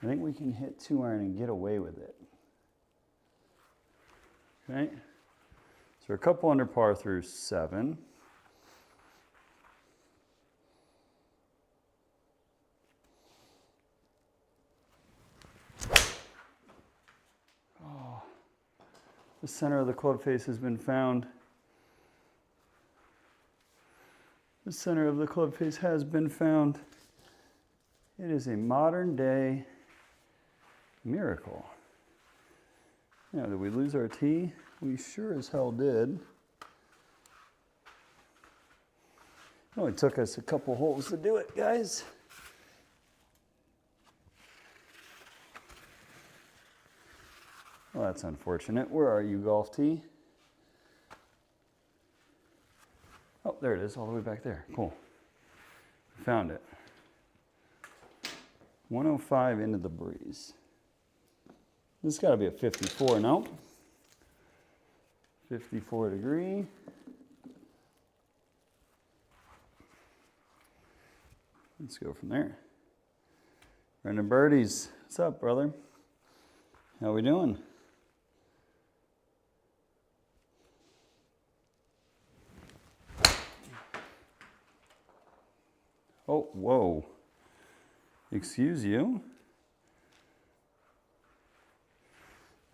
I think we can hit 2-iron and get away with it. Okay. So a couple under par through 7. Oh, the center of the club face has been found. The center of the club face has been found. It is a modern day miracle. Now, did we lose our tee? We sure as hell did. It only took us a couple holes to do it, guys. Well, that's unfortunate. Where are you, golf tee? Oh, there it is, all the way back there. Cool. Found it. 105 into the breeze. This has got to be a 54, no? 54 degree. Let's go from there. Brendan Birdies, what's up, brother? How we doing? Oh, whoa. Excuse you.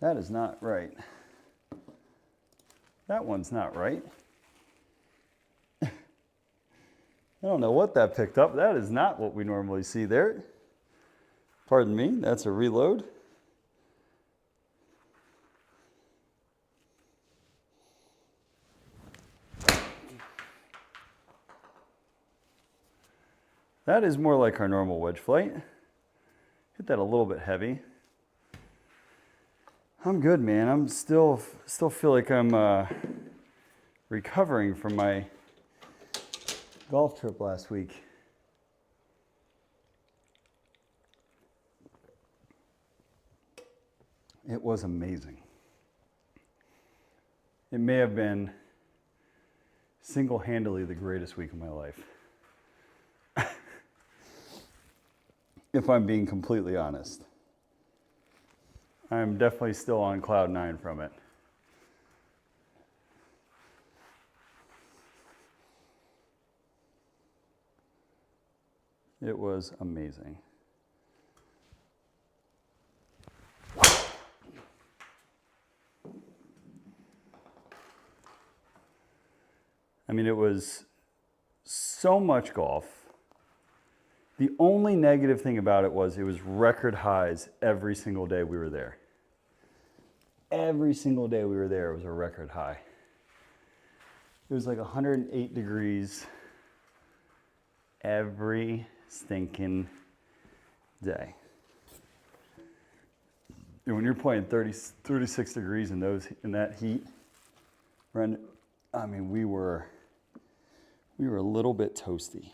That is not right. That one's not right. I don't know what that picked up. That is not what we normally see there. Pardon me, that's a reload. That is more like our normal wedge flight. Hit that a little bit heavy. I'm good, man. I'm still feel like I'm recovering from my golf trip last week. It was amazing. It may have been single-handedly the greatest week of my life. If I'm being completely honest. I'm definitely still on cloud 9 from it. It was amazing. I mean, it was so much golf. The only negative thing about it was record highs every single day we were there. Every single day we were there was a record high. It was like 108 degrees every stinking day. And when you're playing 36 degrees in that heat, I mean, we were a little bit toasty.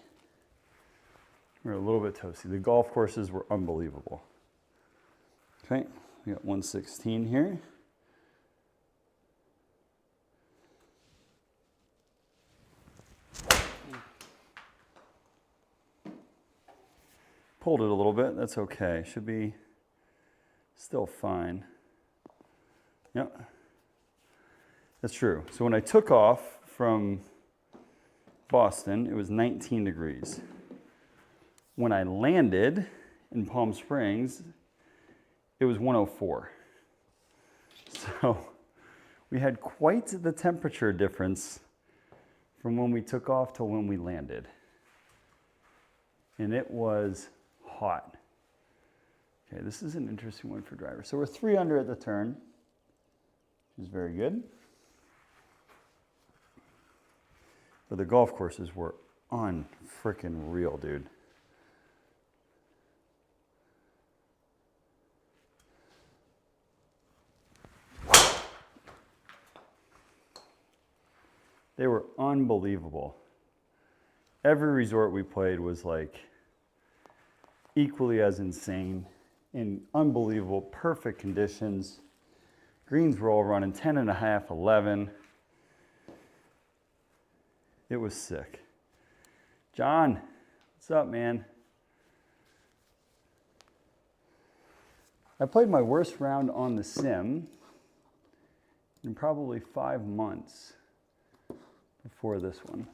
We were a little bit toasty. The golf courses were unbelievable. Okay, we got 116 here. Pulled it a little bit, that's okay. Should be still fine. Yep, that's true. So when I took off from Boston, it was 19 degrees. When I landed in Palm Springs, it was 104. So we had quite the temperature difference from when we took off to when we landed. And it was hot. Okay, this is an interesting one for drivers. So we're 3 under at the turn, which is very good. But the golf courses were unfreaking real, dude. They were unbelievable. Every resort we played was like equally as insane in unbelievable, perfect conditions. Greens were all running 10.5, 11. It was sick. John, what's up, man? I played my worst round on the sim in probably 5 months before this one.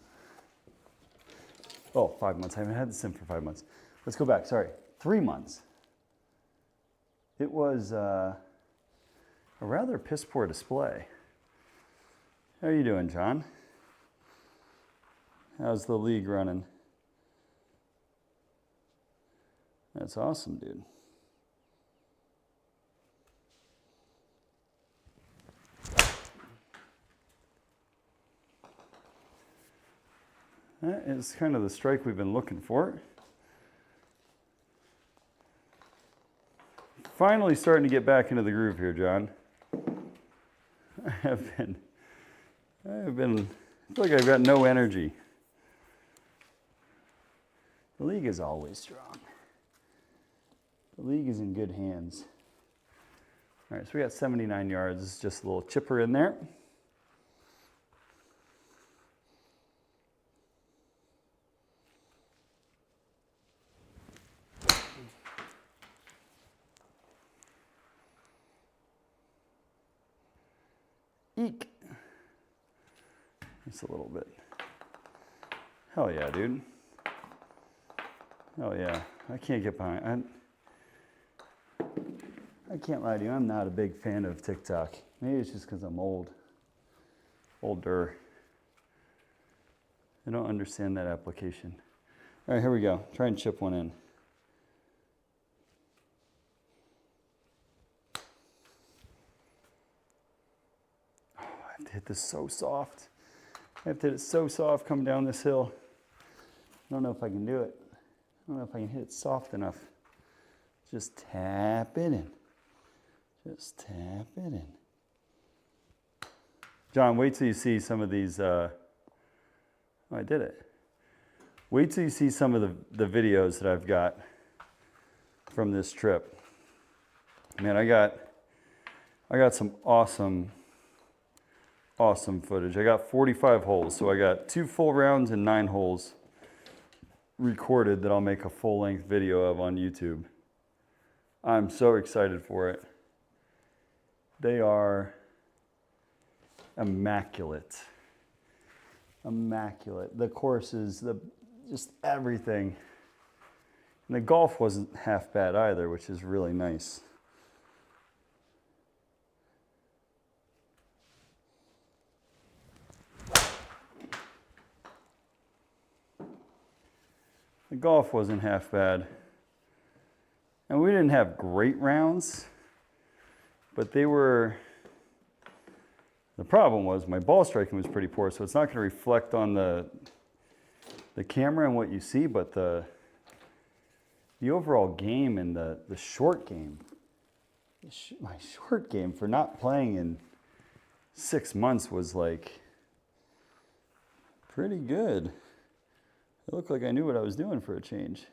Oh, 5 months. I haven't had the sim for 5 months. Let's go back. Sorry, 3 months. It was a rather piss poor display. How are you doing, John? How's the league running? That's awesome, dude. That is kind of the strike we've been looking for. Finally starting to get back into the groove here, John. I feel like I've got no energy. The league is always strong. The league is in good hands. All right, so we got 79 yards. This is just a little chipper in there. Eek. Just a little bit. Hell yeah, dude. Hell yeah. I can't get behind. I can't lie to you. I'm not a big fan of TikTok. Maybe it's just because I'm old. older. I don't understand that application. All right, here we go. Try and chip one in. Oh, I have to hit this so soft. I have to hit it so soft coming down this hill. I don't know if I can do it. I don't know if I can hit it soft enough. Just tap it in. Just tap it in. John, wait till you see some of these. Oh, I did it. Wait till you see some of the videos that I've got from this trip. Man, I got some awesome footage. I got 45 holes, so I got 2 full rounds and 9 holes recorded that I'll make a full-length video of on YouTube. I'm so excited for it. They are immaculate. Immaculate. The courses, just everything. And the golf wasn't half bad either, which is really nice. The golf wasn't half bad. And we didn't have great rounds, but they were, the problem was my ball striking was pretty poor, so it's not going to reflect on the camera and what you see, but the overall game and the short game, my short game for not playing in 6 months was like pretty good. It looked like I knew what I was doing for a change.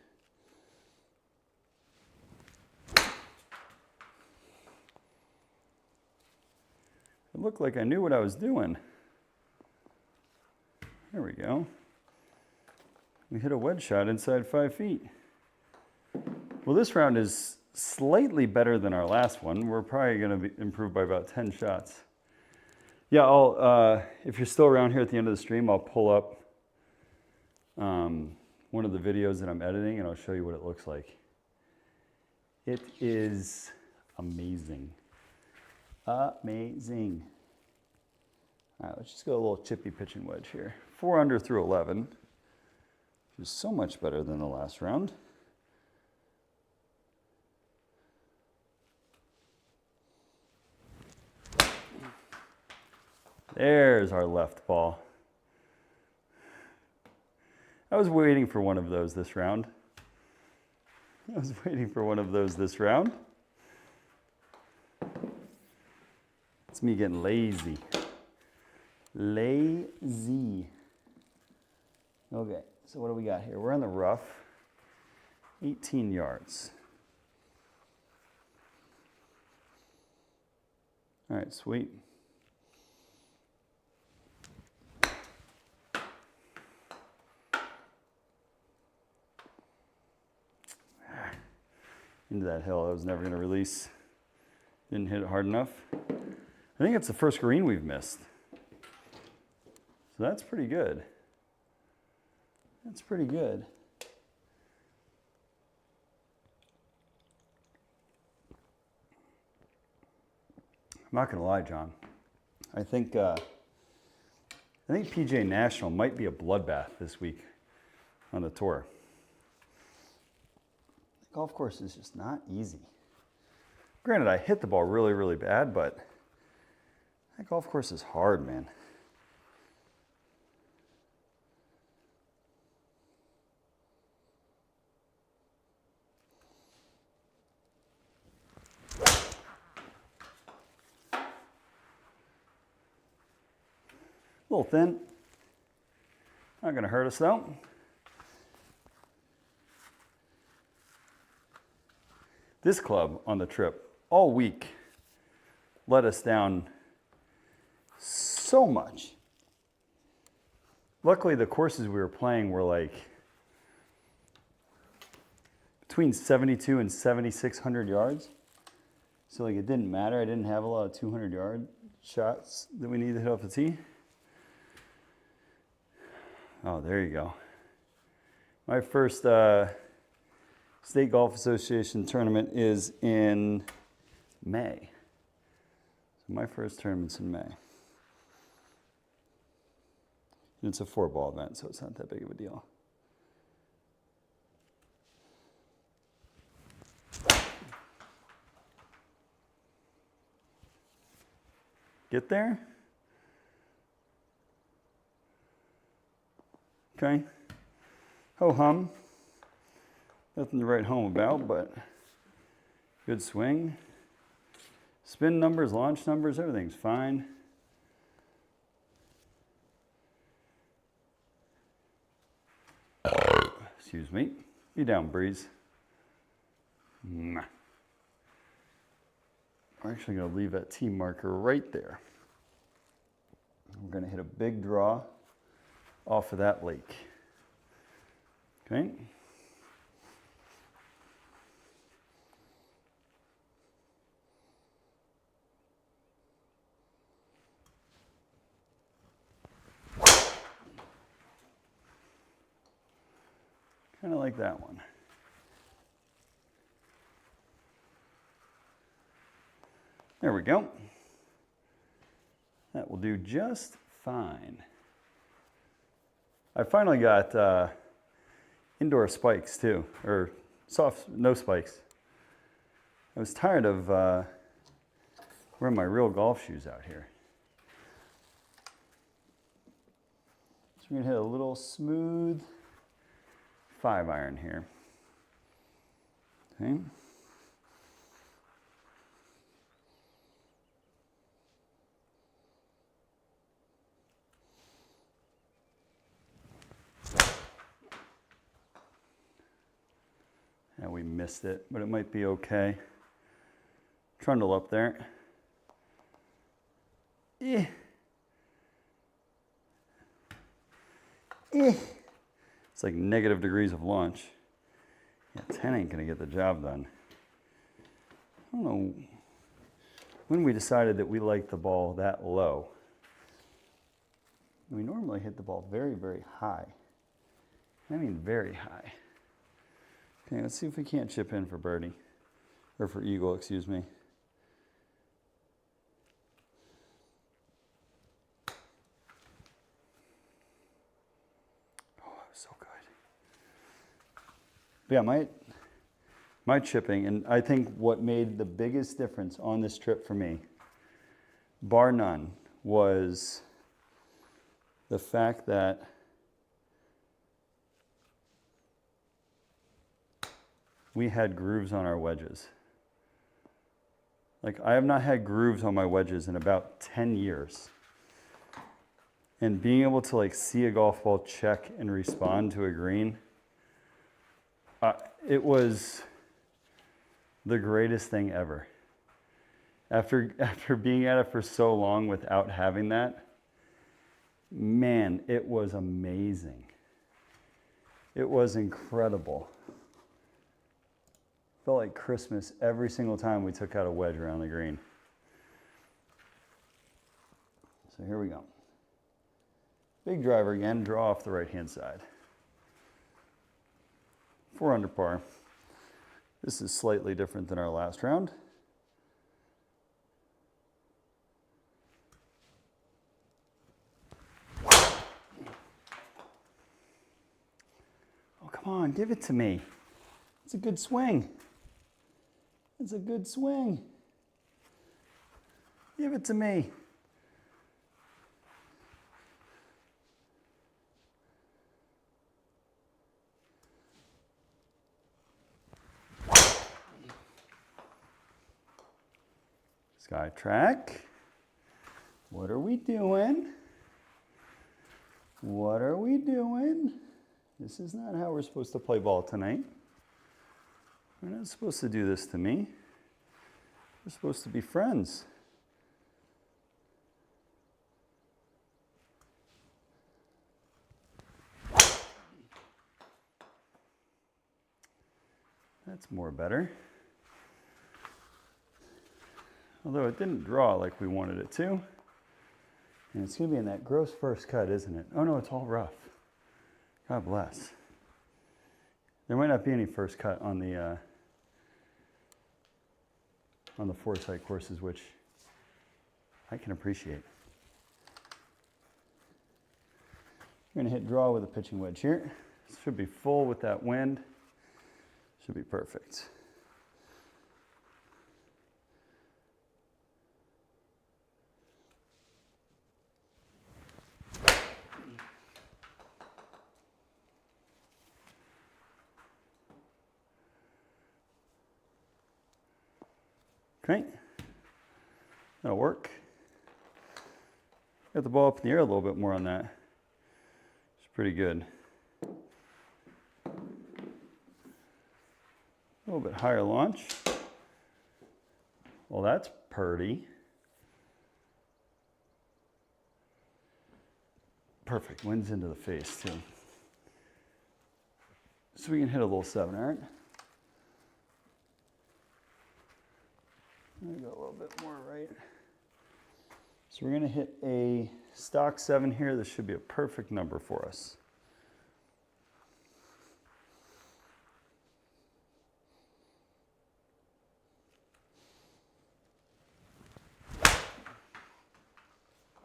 It looked like I knew what I was doing. There we go. We hit a wedge shot inside 5 feet. Well, this round is slightly better than our last one. We're probably going to improve by about 10 shots. Yeah, I'll, if you're still around here at the end of the stream, I'll pull up one of the videos that I'm editing and I'll show you what it looks like. It is amazing. Amazing. All right, let's just go a little chippy pitching wedge here. 4 under through 11, which is so much better than the last round. There's our left ball. I was waiting for one of those this round. It's me getting lazy. Lazy. Okay, so what do we got here? We're on the rough. 18 yards. All right, sweet. Into that hill, I was never going to release. Didn't hit it hard enough. I think it's the first green we've missed. So that's pretty good. That's pretty good. I'm not going to lie, John. I think PGA National might be a bloodbath this week on the tour. The golf course is just not easy. Granted, I hit the ball really, really bad, but that golf course is hard, man. A little thin. Not going to hurt us though. This club on the trip all week let us down so much. Luckily, the courses we were playing were like between 72 and 7,600 yards. So like it didn't matter. I didn't have a lot of 200-yard shots that we needed to hit off the tee. Oh, there you go. My first State Golf Association tournament is in May. So my first tournament's in May. It's a 4-ball event, so it's not that big of a deal. Get there. Okay. Ho hum. Nothing to write home about, but good swing. Spin numbers, launch numbers, everything's fine. Excuse me. Be down, Breeze. Nah. We're actually going to leave that T marker right there. We're going to hit a big draw off of that lake. Okay. Kind of like that one. There we go. That will do just fine. I finally got indoor spikes too, or soft, no spikes. I was tired of wearing my real golf shoes out here. So we're gonna hit a little smooth 5-iron here. Okay. And we missed it, but it might be okay. Trundle up there. Eh. Eh. It's like negative degrees of launch. Yeah, 10 ain't gonna get the job done. I don't know when we decided that we liked the ball that low. We normally hit the ball very, very high. I mean very high. Okay, let's see if we can't chip in for birdie. Or for eagle, excuse me. So good. But yeah, my chipping, and I think what made the biggest difference on this trip for me, bar none, was the fact that we had grooves on our wedges. Like, I have not had grooves on my wedges in about 10 years. And being able to like see a golf ball check and respond to a green, it was the greatest thing ever. After being at it for so long without having that, man, it was amazing. It was incredible. Felt like Christmas every single time we took out a wedge around the green. So here we go. Big driver again, draw off the right-hand side. 4 under par. This is slightly different than our last round. Oh, come on, give it to me. It's a good swing. It's a good swing. Give it to me. SkyTrak, what are we doing? What are we doing? This is not how we're supposed to play ball tonight. We're not supposed to do this to me. We're supposed to be friends. That's more better. Although it didn't draw like we wanted it to. And it's going to be in that gross first cut, isn't it? Oh no, it's all rough. God bless. There might not be any first cut on the Foresight courses, which I can appreciate. We're gonna hit draw with a pitching wedge here. This should be full with that wind. Should be perfect. Okay, that'll work. Got the ball up in the air a little bit more on that. It's pretty good. A little bit higher launch. Well, that's purty. Perfect, wind's into the face too. So we can hit a little 7-iron. Go a little bit more right. So we're going to hit a stock 7 here. This should be a perfect number for us.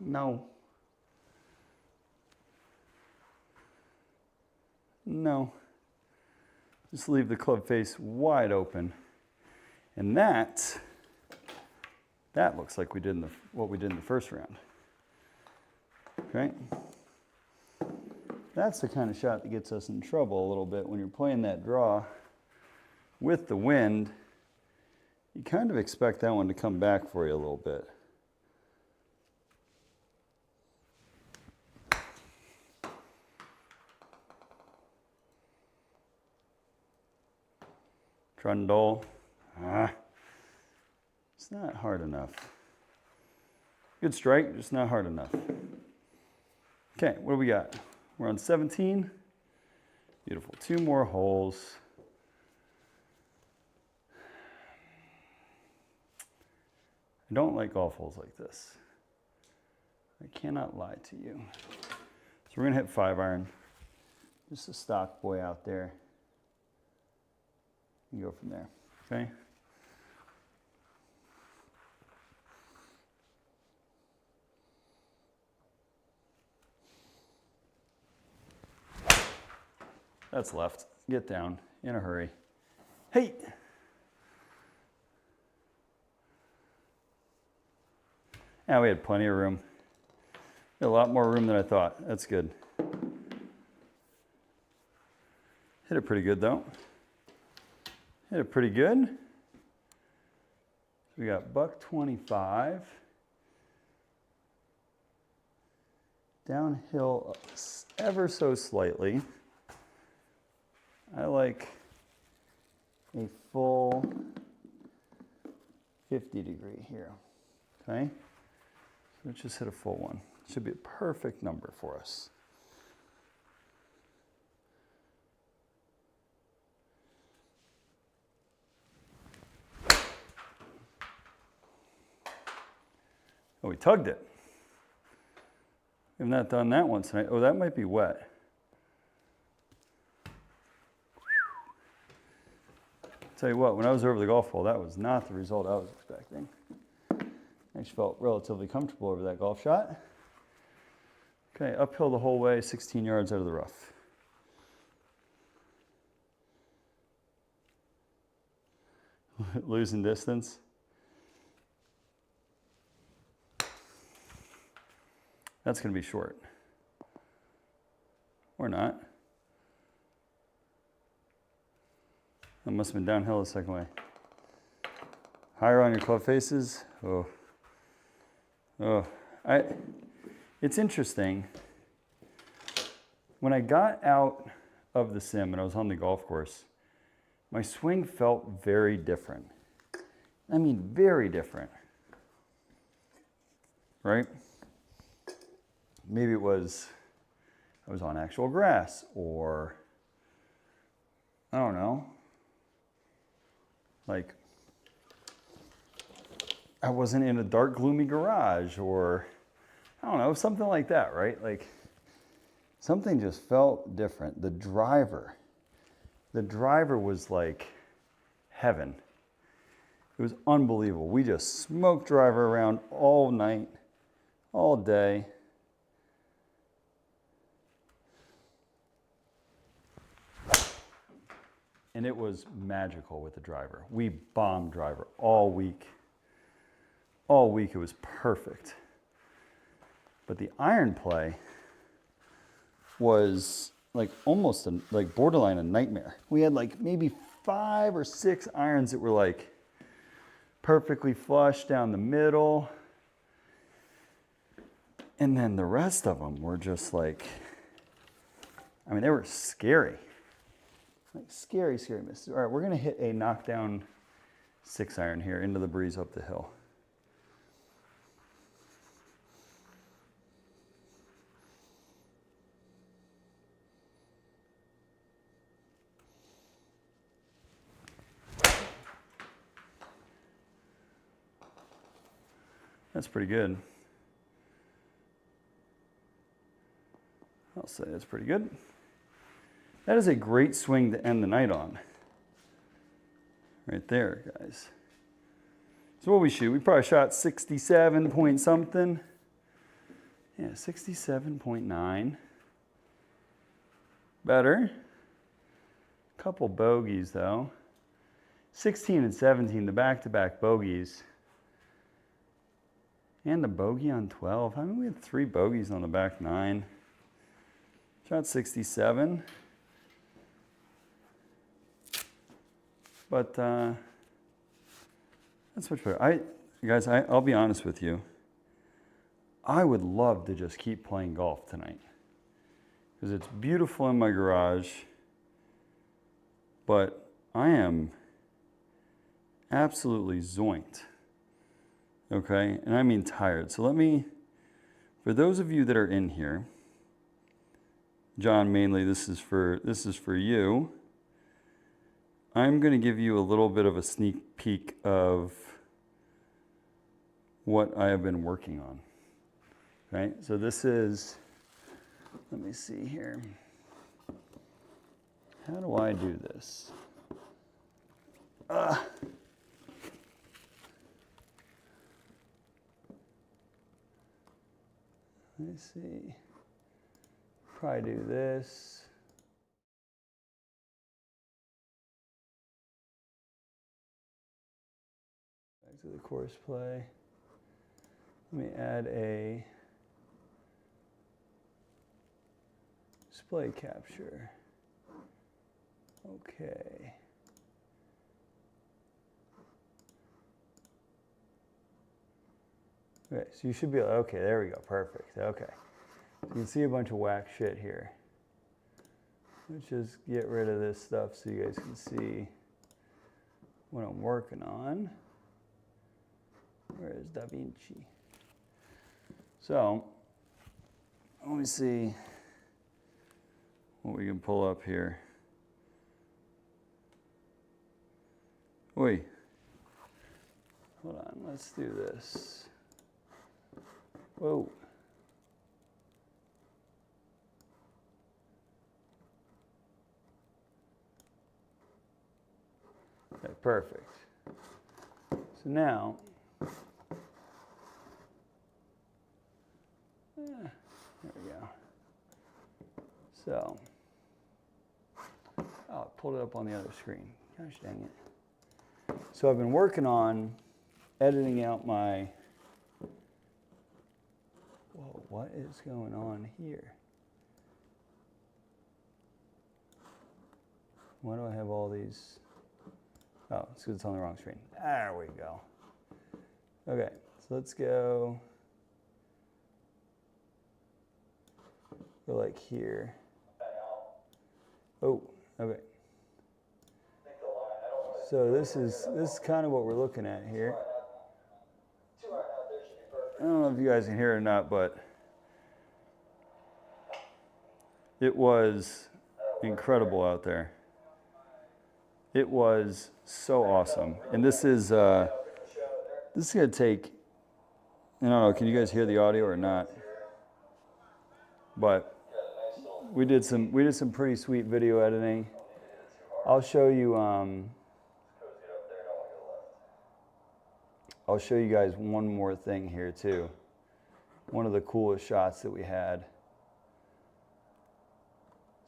No. No. Just leave the club face wide open. And that looks like what we did in the first round. Okay? That's the kind of shot that gets us in trouble a little bit when you're playing that draw with the wind. You kind of expect that one to come back for you a little bit. Trundle. It's not hard enough. Good strike, just not hard enough. Okay, what do we got? We're on 17. Beautiful. 2 more holes. I don't like golf holes like this. I cannot lie to you. So we're gonna hit 5-iron. Just a stock boy out there. And go from there, okay? That's left. Get down in a hurry. Hey! Yeah, we had plenty of room. We had a lot more room than I thought. That's good. Hit it pretty good though. Hit it pretty good. We got $125. Downhill ever so slightly. I like a full 50 degree here. Okay? So let's just hit a full one. Should be a perfect number for us. Oh, we tugged it. We've not done that one tonight. Oh, that might be wet. Tell you what, when I was over the golf ball, that was not the result I was expecting. I actually felt relatively comfortable over that golf shot. Okay, uphill the whole way, 16 yards out of the rough. Losing distance. That's going to be short. Or not. That must have been downhill the second way. Higher on your club faces. Oh. Oh. It's interesting. When I got out of the sim and I was on the golf course, my swing felt very different. I mean, very different. Right? Maybe it was I was on actual grass, or I don't know, like I wasn't in a dark, gloomy garage, or I don't know, something like that, right? Like something just felt different. The driver was like heaven. It was unbelievable. We just smoked driver around all night, all day. and it was magical with the driver. We bombed driver all week. All week it was perfect. But the iron play was like almost like borderline a nightmare. We had like maybe 5 or 6 irons that were like perfectly flush down the middle. And then the rest of them were just like, I mean, they were scary. Like scary, scary misses. All right, we're gonna hit a knockdown 6 iron here into the breeze up the hill. That's pretty good. I'll say that's pretty good. That is a great swing to end the night on. Right there, guys. So what we shoot? We probably shot 67 point something. Yeah, 67.9. Better. Couple bogeys though. 16 and 17, the back-to-back bogeys. And a bogey on 12. I mean, we had 3 bogeys on the back 9. Shot 67. But that's much better. Guys, I'll be honest with you. I would love to just keep playing golf tonight. Because it's beautiful in my garage. But I am absolutely zoinked. Okay, and I mean tired. So let me, for those of you that are in here, John, mainly this is for you. I'm going to give you a little bit of a sneak peek of what I have been working on. Okay, so this is, let me see here. How do I do this? Let me see. Probably do this. Back to the course play. Let me add a display capture. Okay. Okay, so you should be, okay, there we go, perfect, okay. So you can see a bunch of whack shit here. Let's just get rid of this stuff so you guys can see what I'm working on. Where is Da Vinci? So, let me see what we can pull up here. Oi. Hold on, let's do this. Whoa. Okay, perfect. So now, there we go. So, oh, I pulled it up on the other screen. Gosh dang it. So I've been working on editing out my, whoa, what is going on here? Why do I have all these? Oh, it's because it's on the wrong screen. There we go. Okay, so let's go like here. Oh, okay. So this is kind of what we're looking at here. I don't know if you guys can hear it or not, but it was incredible out there. It was so awesome. And this is gonna take, I don't know, can you guys hear the audio or not? But we did some pretty sweet video editing. I'll show you I'll show you guys one more thing here too. One of the coolest shots that we had.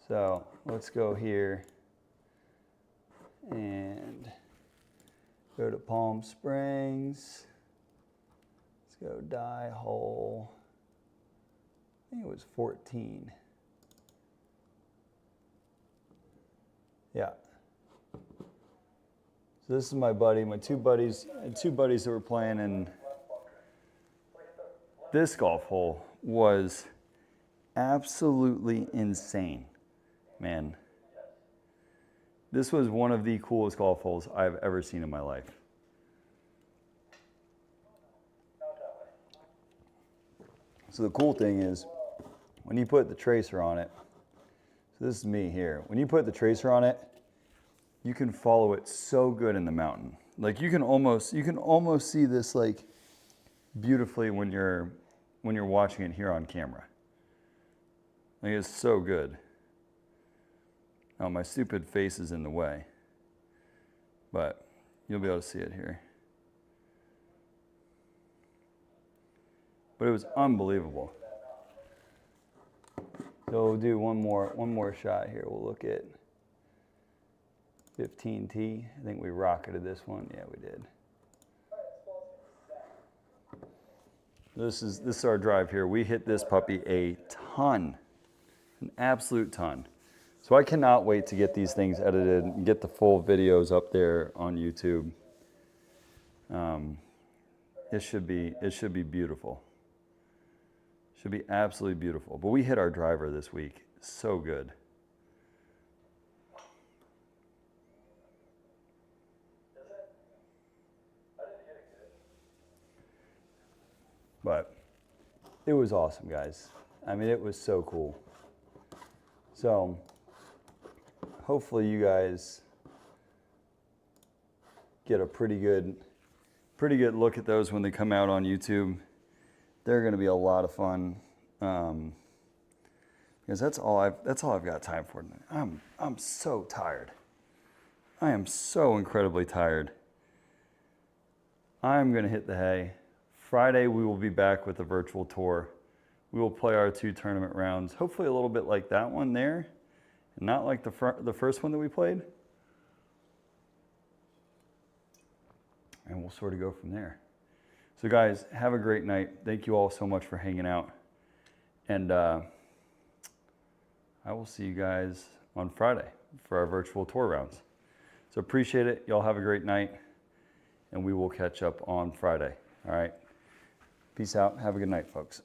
So let's go here. and go to Palm Springs. Let's go die hole. I think it was 14. Yeah. So this is my buddy, my two buddies that were playing, and this golf hole was absolutely insane, man. This was one of the coolest golf holes I've ever seen in my life. So the cool thing is, when you put the tracer on it, so this is me here. When you put the tracer on it, you can follow it so good in the mountain. Like you can almost see this like beautifully when you're watching it here on camera. Like it's so good. Oh, my stupid face is in the way, but you'll be able to see it here. But it was unbelievable. So we'll do one more shot here. We'll look at 15T. I think we rocketed this one. Yeah, we did. This is our drive here. We hit this puppy a ton, an absolute ton. So I cannot wait to get these things edited and get the full videos up there on YouTube. It should be beautiful. Should be absolutely beautiful. But we hit our driver this week. So good. But it was awesome, guys. I mean, it was so cool. So hopefully you guys get a pretty good look at those when they come out on YouTube. They're going to be a lot of fun, because that's all I've got time for tonight. I'm so tired. I am so incredibly tired. I'm going to hit the hay. Friday we will be back with a virtual tour. We will play our 2 tournament rounds, hopefully a little bit like that one there, and not like the first one that we played. And we'll sort of go from there. So guys, have a great night. Thank you all so much for hanging out. And I will see you guys on Friday for our virtual tour rounds. So appreciate it. Y'all have a great night. And we will catch up on Friday. All right. Peace out. Have a good night, folks.